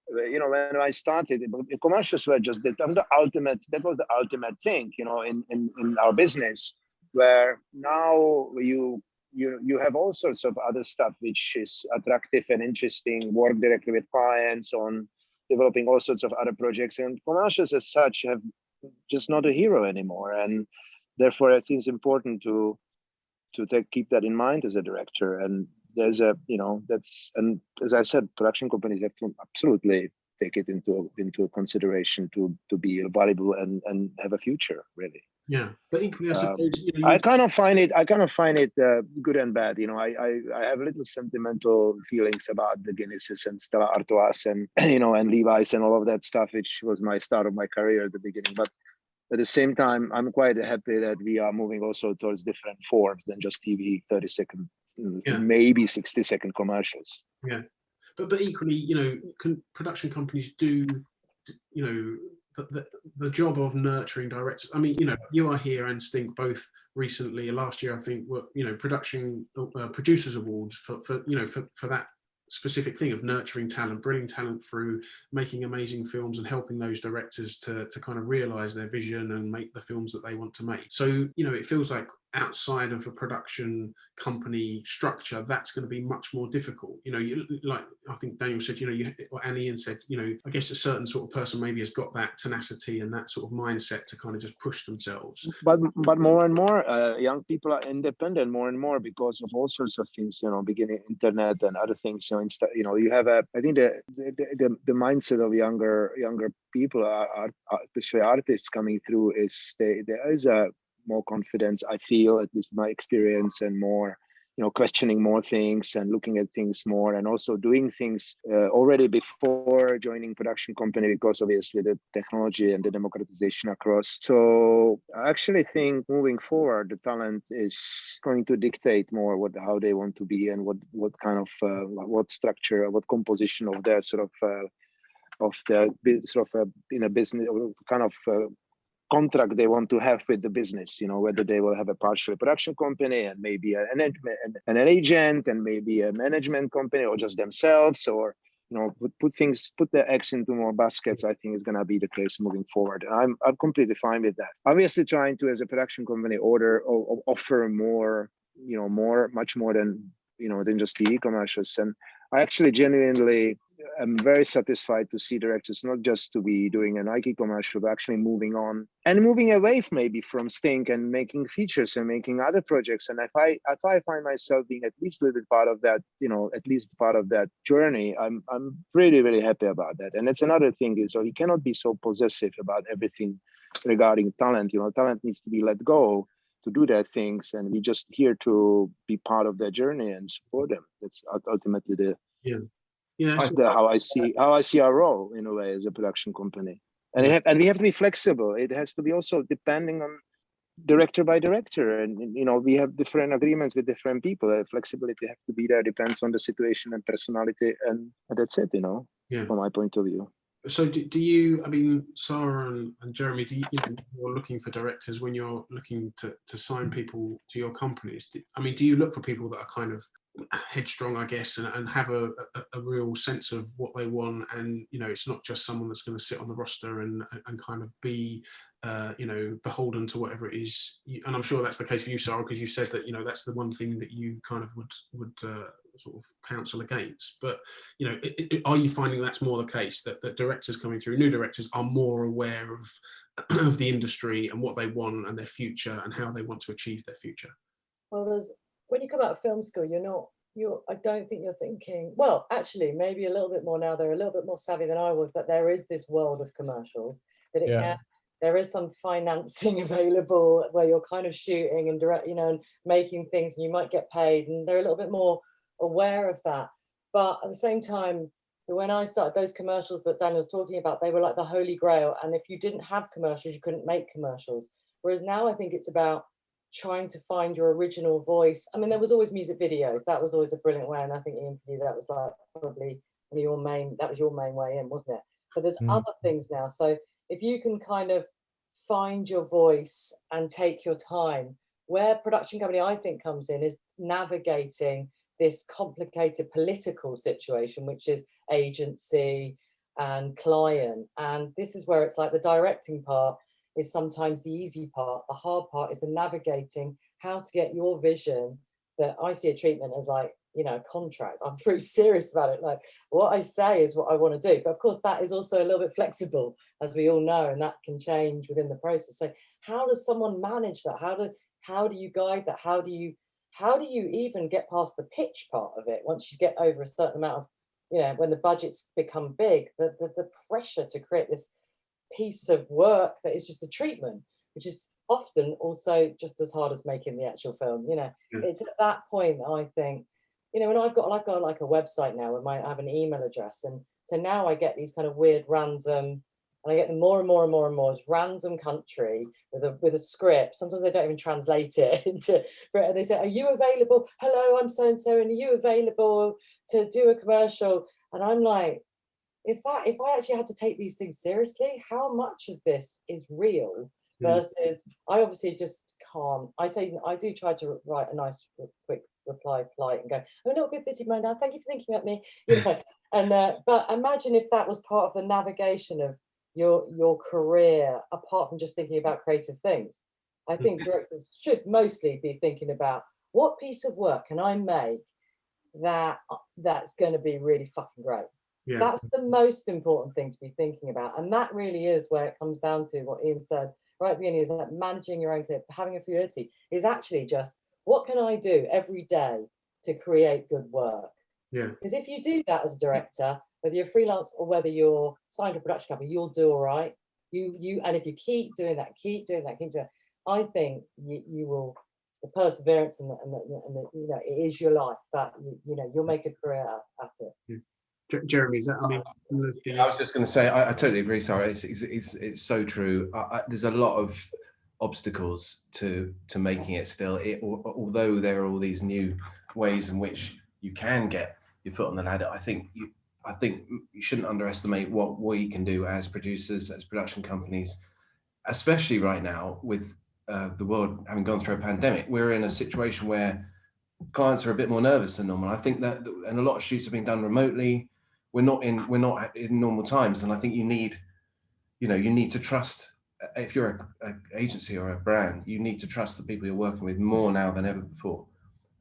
when I started, commercials were just, that was the ultimate thing, in our business, where now you have all sorts of other stuff which is attractive and interesting, work directly with clients on developing all sorts of other projects, and commercials as such have just not a hero anymore. And therefore, I think it's important to keep that in mind as a director. And there's and as I said, production companies have to absolutely take it into consideration to be valuable and have a future, really. Yeah, but equally, I suppose I kind of find it good and bad. I have little sentimental feelings about the Guinnesses and Stella Artois and and Levi's and all of that stuff, which was my start of my career at the beginning. But At the same time, I'm quite happy that we are moving also towards different forms than just TV 30-second, maybe 60-second commercials. Yeah, but equally, you know, production companies do, you know, the job of nurturing directors. I mean, you know, You Are Here and Stink both recently, last year, I think, were, you know, producers awards for that specific thing of nurturing talent, bringing talent through, making amazing films and helping those directors to kind of realize their vision and make the films that they want to make. So, you know, it feels like outside of a production company structure, that's going to be much more difficult. You know, like I think Daniel said, you know, or Annie and said, you know, I guess a certain sort of person maybe has got that tenacity and that sort of mindset to kind of just push themselves. But more and more young people are independent more and more because of all sorts of things, you know, beginning internet and other things. So instead, you know, you have I think the mindset of younger people are especially artists coming through is there is a more confidence, I feel, at least my experience, and more, you know, questioning more things and looking at things more, and also doing things already before joining production company, because obviously the technology and the democratization across. So I actually think moving forward, the talent is going to dictate more how they want to be, and what kind of what structure, what composition of their sort of in a business kind of contract they want to have with the business, you know, whether they will have a partial production company and maybe an agent and maybe a management company, or just themselves, or, you know, put their eggs into more baskets. I think is going to be the case moving forward. And I'm completely fine with that. Obviously trying to, as a production company, offer more, you know, much more than, you know, than just TV commercials. And I actually genuinely am very satisfied to see directors not just to be doing a Nike commercial, but actually moving on and moving away maybe from Stink and making features and making other projects. And if I find myself being at least a little bit part of that, you know, at least part of that journey, I'm really, really happy about that. And it's another thing is, so you cannot be so possessive about everything regarding talent. You know, talent needs to be let go to do their things, and we're just here to be part of their journey and support them. That's ultimately the how I see our role in a way as a production company. And we have to be flexible. It has to be also depending on director by director, and, you know, we have different agreements with different people. Flexibility has to be there, depends on the situation and personality, and that's it, you know, from my point of view. So do you, I mean, Sarah and Jeremy, do you're looking for directors when you're looking to sign people to your companies? Do you look for people that are kind of headstrong, I guess, and have a real sense of what they want, and, you know, it's not just someone that's going to sit on the roster and kind of be you know, beholden to whatever it is. And I'm sure that's the case for you, Sarah, because you said that, you know, that's the one thing that you kind of would sort of counsel against. But, you know, are you finding that's more the case, that directors coming through, new directors, are more aware of the industry and what they want and their future and how they want to achieve their future? Well, when you come out of film school, I don't think you're thinking, well, actually, maybe a little bit more now. They're a little bit more savvy than I was, but there is this world of commercials that there is some financing available where you're kind of shooting and direct, you know, and making things, and you might get paid, and they're a little bit more aware of that. But at the same time, so when I started, those commercials that Daniel was talking about, they were like the holy grail. And if you didn't have commercials, you couldn't make commercials. Whereas now I think it's about trying to find your original voice. I mean, there was always music videos. That was always a brilliant way. And I think Ian, for you, that was like probably your main way in, wasn't it? But there's other things now. So if you can kind of find your voice and take your time, where production company, I think, comes in is navigating this complicated political situation, which is agency and client. And this is where it's like the directing part is sometimes the easy part. The hard part is the navigating how to get your vision, that I see a treatment as like, you know, a contract. I'm pretty serious about it. Like, what I say is what I want to do. But of course, that is also a little bit flexible, as we all know, and that can change within the process. So how does someone manage that? How do you guide that? How do you even get past the pitch part of it once you get over a certain amount of, you know, when the budgets become big, the pressure to create this piece of work that is just a treatment, which is often also just as hard as making the actual film, you know. It's at that point that I think, you know, and I've got like a website now, and I have an email address, and so now I get these kind of weird random And I get them more and more and more and more. It's random country with a script. Sometimes they don't even translate it into. And they say, "Are you available? Hello, I'm so and so, and are you available to do a commercial?" And I'm like, if I actually had to take these things seriously, how much of this is real versus I obviously just can't. I do try to write a nice quick reply, polite, and go, "I'm a little bit busy right now. Thank you for thinking about me." You know, and but imagine if that was part of the navigation of your career, apart from just thinking about creative things. I think directors should mostly be thinking about what piece of work can I make that's going to be really fucking great. Yeah. That's the most important thing to be thinking about. And that really is where it comes down to what Ian said right at the beginning, is that managing your own clip, having a fluidity is actually just, what can I do every day to create good work? Yeah. Because if you do that as a director, whether you're freelance or whether you're signed to a production company, you'll do all right. And if you keep doing that, I think you will, the perseverance and the you know, it is your life, that you know, you'll make a career at it. Yeah. Jeremy, is that, I mean, I was just going to say, I totally agree, Sarah. It's so true. There's a lot of obstacles to making it still. Although there are all these new ways in which you can get your foot on the ladder, I think you shouldn't underestimate what we can do as producers, as production companies, especially right now with the world having gone through a pandemic. We're in a situation where clients are a bit more nervous than normal. I think that, and a lot of shoots are being done remotely. We're not in normal times, and I think you need to trust. If you're an agency or a brand, you need to trust the people you're working with more now than ever before.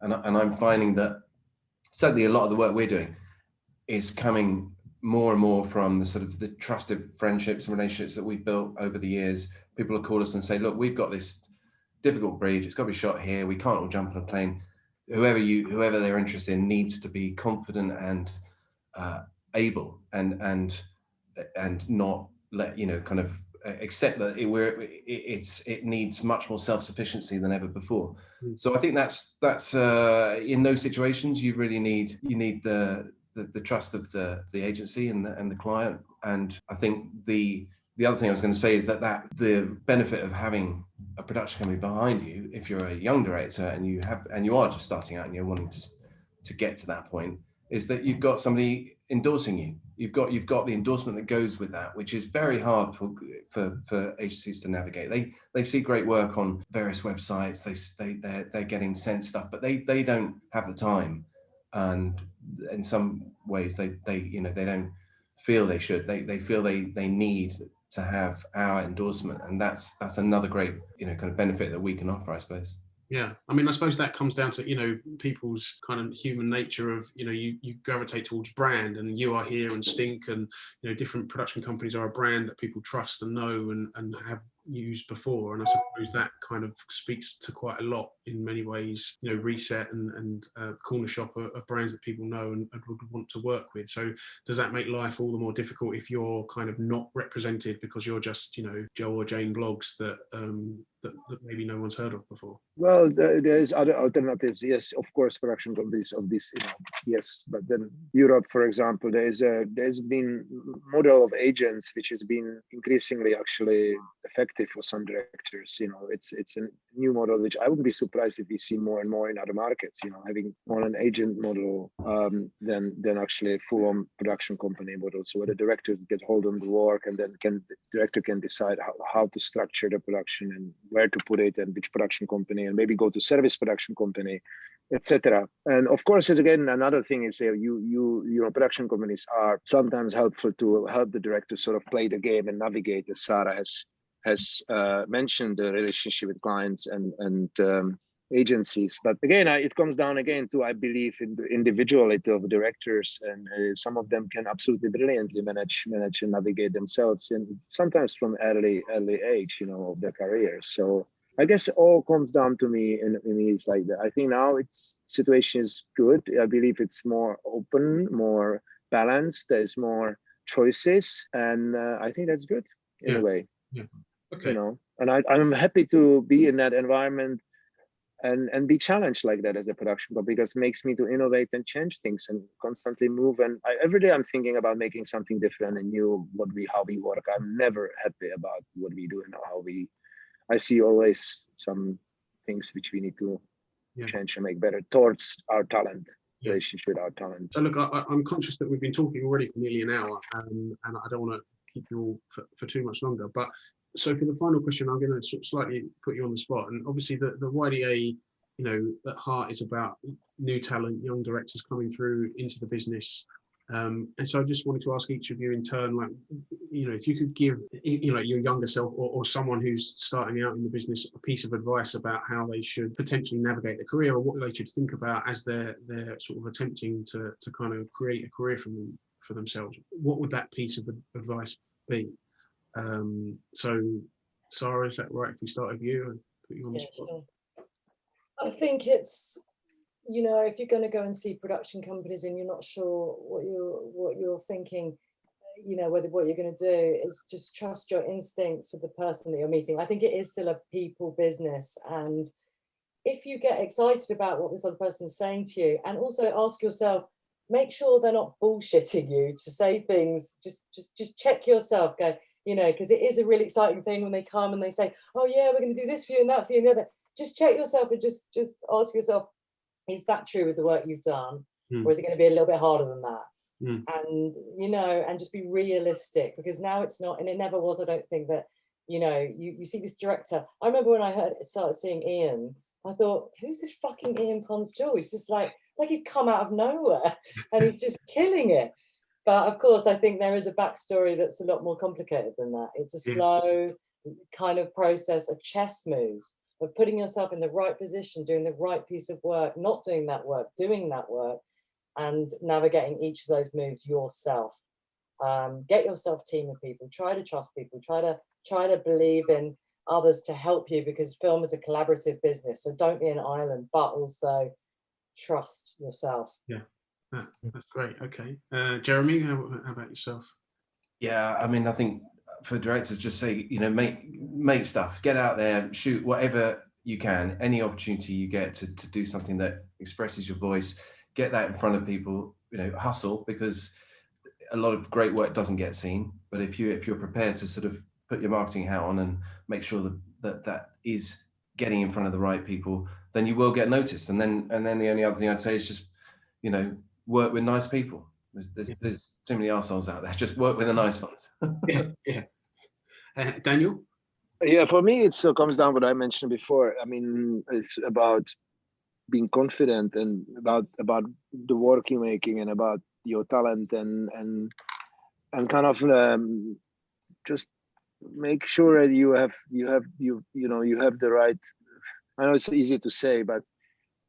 And I'm finding that certainly a lot of the work we're doing is coming more and more from the sort of the trusted friendships and relationships that we've built over the years. People will call us and say, "Look, we've got this difficult brief. It's got to be shot here. We can't all jump on a plane." Whoever they're interested in needs to be confident and able and not let kind of accept that it needs much more self-sufficiency than ever before. So I think that's in those situations you really need the trust of the agency and the client. And I think the other thing I was going to say is that the benefit of having a production company behind you, if you're a young director and you are just starting out and you're wanting to get to that point, is that you've got somebody endorsing you. You've got the endorsement that goes with that, which is very hard for agencies to navigate. They see great work on various websites. They're getting sent stuff, but they don't have the time, and in some ways they don't feel they should. They feel they need to have our endorsement, and that's another great kind of benefit that we can offer, I suppose. Yeah, I mean, I suppose that comes down to people's kind of human nature of you gravitate towards brand, and You Are Here and Stink, and different production companies are a brand that people trust and know and have used before. And I suppose that kind of speaks to quite a lot in many ways. Reset and Corner Shop are brands that people know and would want to work with. So does that make life all the more difficult if you're kind of not represented because you're just Joe or Jane blogs that maybe no one's heard of before? Well, there's other alternatives. Yes, of course, production companies of this, yes. But then Europe, for example, there's been model of agents which has been increasingly actually effective for some directors. It's a new model which I wouldn't be surprised if we see more and more in other markets. Having more an agent model than actually a full-on production company model. So where the directors get hold of the work, and then the director can decide how to structure the production and where to put it and which production company, and maybe go to service production company, etc. And of course, again, another thing is production companies are sometimes helpful to help the director sort of play the game and navigate, as Sarah has mentioned, the relationship with clients and agencies. But again, it comes down again to, I believe, in the individuality of directors, and some of them can absolutely brilliantly manage and navigate themselves, and sometimes from early age, of their career. So I guess it all comes down to me, and it's like that. I think now situation is good. I believe it's more open, more balanced. There's more choices, and I think that's good in a way. Yeah. Okay. And I'm happy to be in that environment and be challenged like that as a production company, because it makes me to innovate and change things and constantly move. And every day I'm thinking about making something different and new, how we work. I'm never happy about what we do and I see always some things which we need to change and make better towards our talent, relationship with our talent. So look, I'm conscious that we've been talking already for nearly an hour, and I don't want to keep you all for too much longer, but so for the final question, I'm going to sort of slightly put you on the spot. And obviously the YDA, you know, at heart is about new talent, young directors coming through into the business. And so I just wanted to ask each of you in turn, like, you know, if you could give, you know, your younger self or someone who's starting out in the business a piece of advice about how they should potentially navigate their career, or what they should think about as they're sort of attempting to kind of create a career for themselves, what would that piece of advice be? So Sarah, is that right if we start with you and put you on the spot? Sure. I think it's, you know, if you're going to go and see production companies and you're not sure what you're thinking, you know, what you're going to do, is just trust your instincts with the person that you're meeting. I think it is still a people business, and if you get excited about what this other person's saying to you, and also ask yourself, make sure they're not bullshitting you to say things. Just check yourself. Go, you know, because it is a really exciting thing when they come and they say, oh yeah, we're going to do this for you and that for you and the other. Just check yourself and just ask yourself, is that true with the work you've done? Or is it going to be a little bit harder than that? And, you know, and just be realistic, because now it's not, and it never was, I don't think, that, you know, you see this director. I remember when I started seeing Ian, I thought, who's this fucking Ian Pons-Jewell? He's just like, it's like he's come out of nowhere and he's just killing it. But of course, I think there is a backstory that's a lot more complicated than that. It's a slow kind of process of chess moves, of putting yourself in the right position, doing the right piece of work, not doing that work, doing that work, and navigating each of those moves yourself. Get yourself a team of people, try to trust people, try to believe in others to help you, because film is a collaborative business. So don't be an island, but also trust yourself. Yeah, that's great. Okay. Jeremy, how about yourself? Yeah, I mean, I think for directors, just say, you know, make stuff, get out there, shoot whatever you can, any opportunity you get to do something that expresses your voice, get that in front of people, you know, hustle, because a lot of great work doesn't get seen. But if you're prepared to sort of put your marketing hat on and make sure that is getting in front of the right people, then you will get noticed. And then the only other thing I'd say is just, you know, work with nice people. There's too many arseholes out there. Just work with the nice ones. Daniel? Yeah, for me, it still comes down to what I mentioned before. I mean, it's about being confident and about the work you're making and about your talent and kind of just make sure that you have the right. I know it's easy to say, but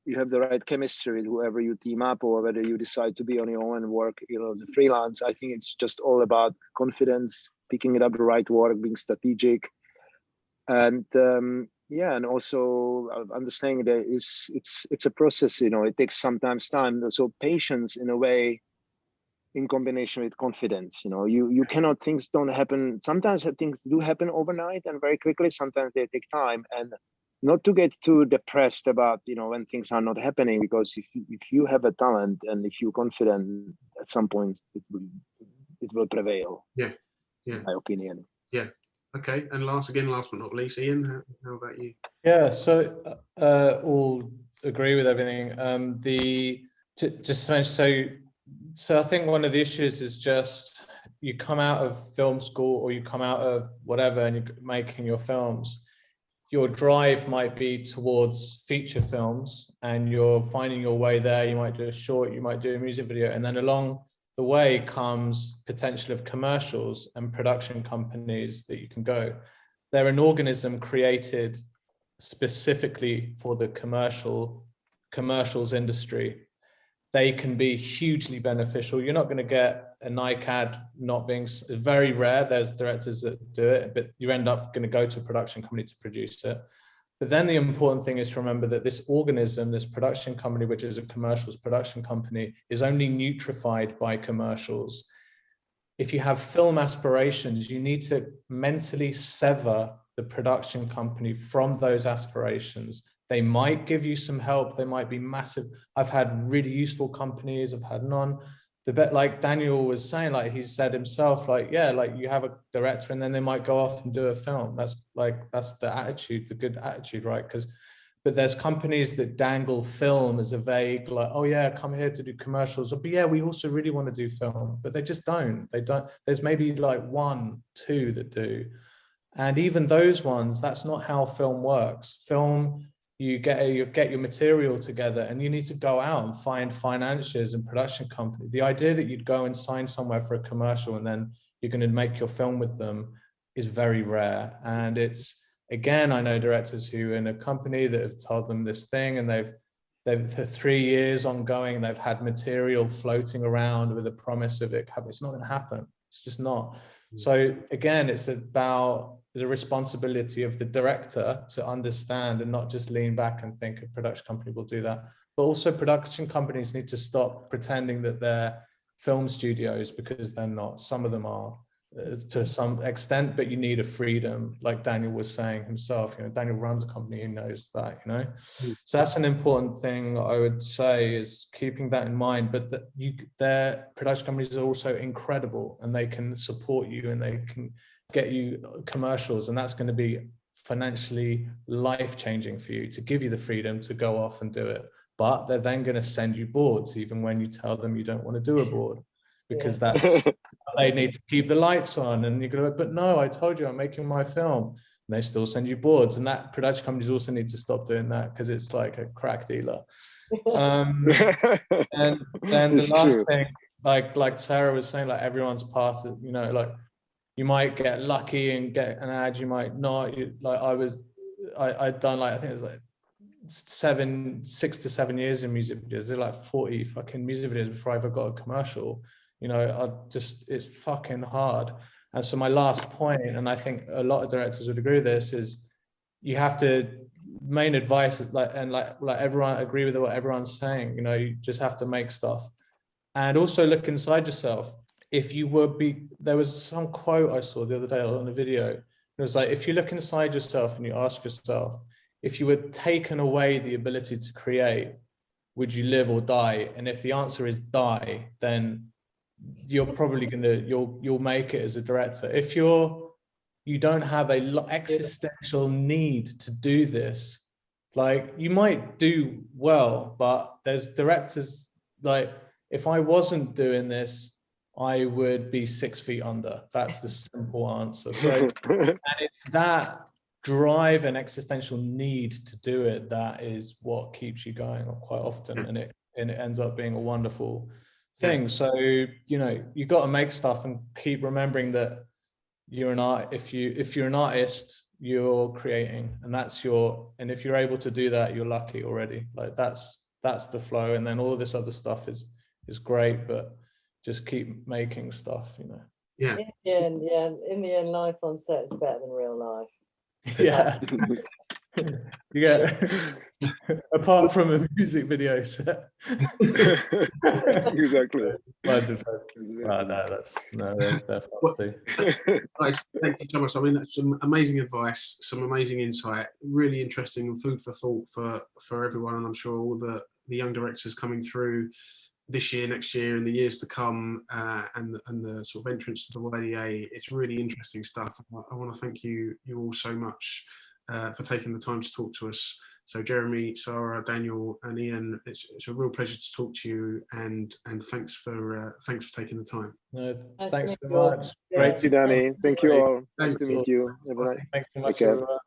you have the right chemistry with whoever you team up, or whether you decide to be on your own and work, you know, as a freelance. I think it's just all about confidence, picking it up the right work, being strategic, and and also understanding that it's a process. You know, it takes sometimes time. So patience, in a way, in combination with confidence. You know, you cannot, things don't happen. Sometimes things do happen overnight and very quickly. Sometimes they take time, and not to get too depressed about, you know, when things are not happening, because if you have a talent and if you're confident, at some point it will prevail. Yeah. My opinion. Yeah. Okay. And last but not least, Ian, how about you? Yeah. So all agree with everything. Just to mention, so I think one of the issues is just, you come out of film school or you come out of whatever and you're making your films. Your drive might be towards feature films and you're finding your way there. You might do a short, you might do a music video, and then along the way comes potential of commercials and production companies that you can go. They're an organism created specifically for the commercials industry. They can be hugely beneficial. You're not going to get a Nike ad not being very rare. There's directors that do it, but you end up going to go to a production company to produce it. But then the important thing is to remember that this organism, this production company, which is a commercials production company, is only nutrified by commercials. If you have film aspirations, you need to mentally sever the production company from those aspirations, They might give you some help. They might be massive. I've had really useful companies. I've had none. The bit, like Daniel was saying, like he said himself, like, yeah, like you have a director and then they might go off and do a film. That's the attitude, the good attitude, right? But there's companies that dangle film as a vague, like, oh yeah, come here to do commercials. But yeah, we also really want to do film, but they just don't. They don't. There's maybe like 1, 2 that do. And even those ones, that's not how film works. Film, you get your material together and you need to go out and find financiers and production companies. The idea that you'd go and sign somewhere for a commercial and then you're going to make your film with them is very rare. And it's, again, I know directors who are in a company that have told them this thing and they've for 3 years ongoing, they've had material floating around with a promise of it. It's not going to happen. It's just not. So again, it's about the responsibility of the director to understand and not just lean back and think a production company will do that. But also production companies need to stop pretending that they're film studios, because they're not. Some of them are to some extent, but you need a freedom, like Daniel was saying himself. You know, Daniel runs a company, he knows that, you know. So that's an important thing I would say, is keeping that in mind. But their production companies are also incredible, and they can support you and they can get you commercials, and that's going to be financially life-changing for you, to give you the freedom to go off and do it. But they're then going to send you boards even when you tell them you don't want to do a board, because that's they need to keep the lights on, and you go, but no, I told you I'm making my film, and they still send you boards. And that production companies also need to stop doing that, because it's like a crack dealer. And then the last thing, like Sarah was saying, like everyone's part of, you know, like you might get lucky and get an ad, you might not. I'd done, like, I think it was like 6 to 7 years in music videos. They're like 40 fucking music videos before I ever got a commercial. You know, it's fucking hard. And so my last point, and I think a lot of directors would agree with this, is you have to, main advice is like everyone, agree with what everyone's saying, you know, you just have to make stuff. And also look inside yourself. If you there was some quote I saw the other day on a video. It was like, if you look inside yourself and you ask yourself, if you were taken away the ability to create, would you live or die? And if the answer is die, then you're probably you'll make it as a director. If you don't have a existential need to do this, like, you might do well, but there's directors, like, if I wasn't doing this, I would be 6 feet under. That's the simple answer. So, and it's that drive and existential need to do it that is what keeps you going quite often, and it ends up being a wonderful thing. So, you know, you got to make stuff and keep remembering that you're an art. If you're an artist, you're creating, and and if you're able to do that, you're lucky already. Like, that's the flow, and then all this other stuff is great, but just keep making stuff, you know. In the end, life on set is better than real life. Yeah. Yeah. Apart from a music video set. Exactly. Guys, thank you so much. I mean, that's some amazing advice, some amazing insight, really interesting and food for thought for everyone. And I'm sure all the young directors coming through this year, next year, and the years to come, and the sort of entrance to the YDA. It's really interesting stuff. I want to thank you all so much for taking the time to talk to us. So Jeremy, Sarah, Daniel, and Ian, it's a real pleasure to talk to you, and thanks for taking the time. No, Nice thanks to so meet you all. much. Yeah. Great Thank you, Danny. Thank you all. Nice Thanks. to meet you. Thanks so much, Take care. everyone.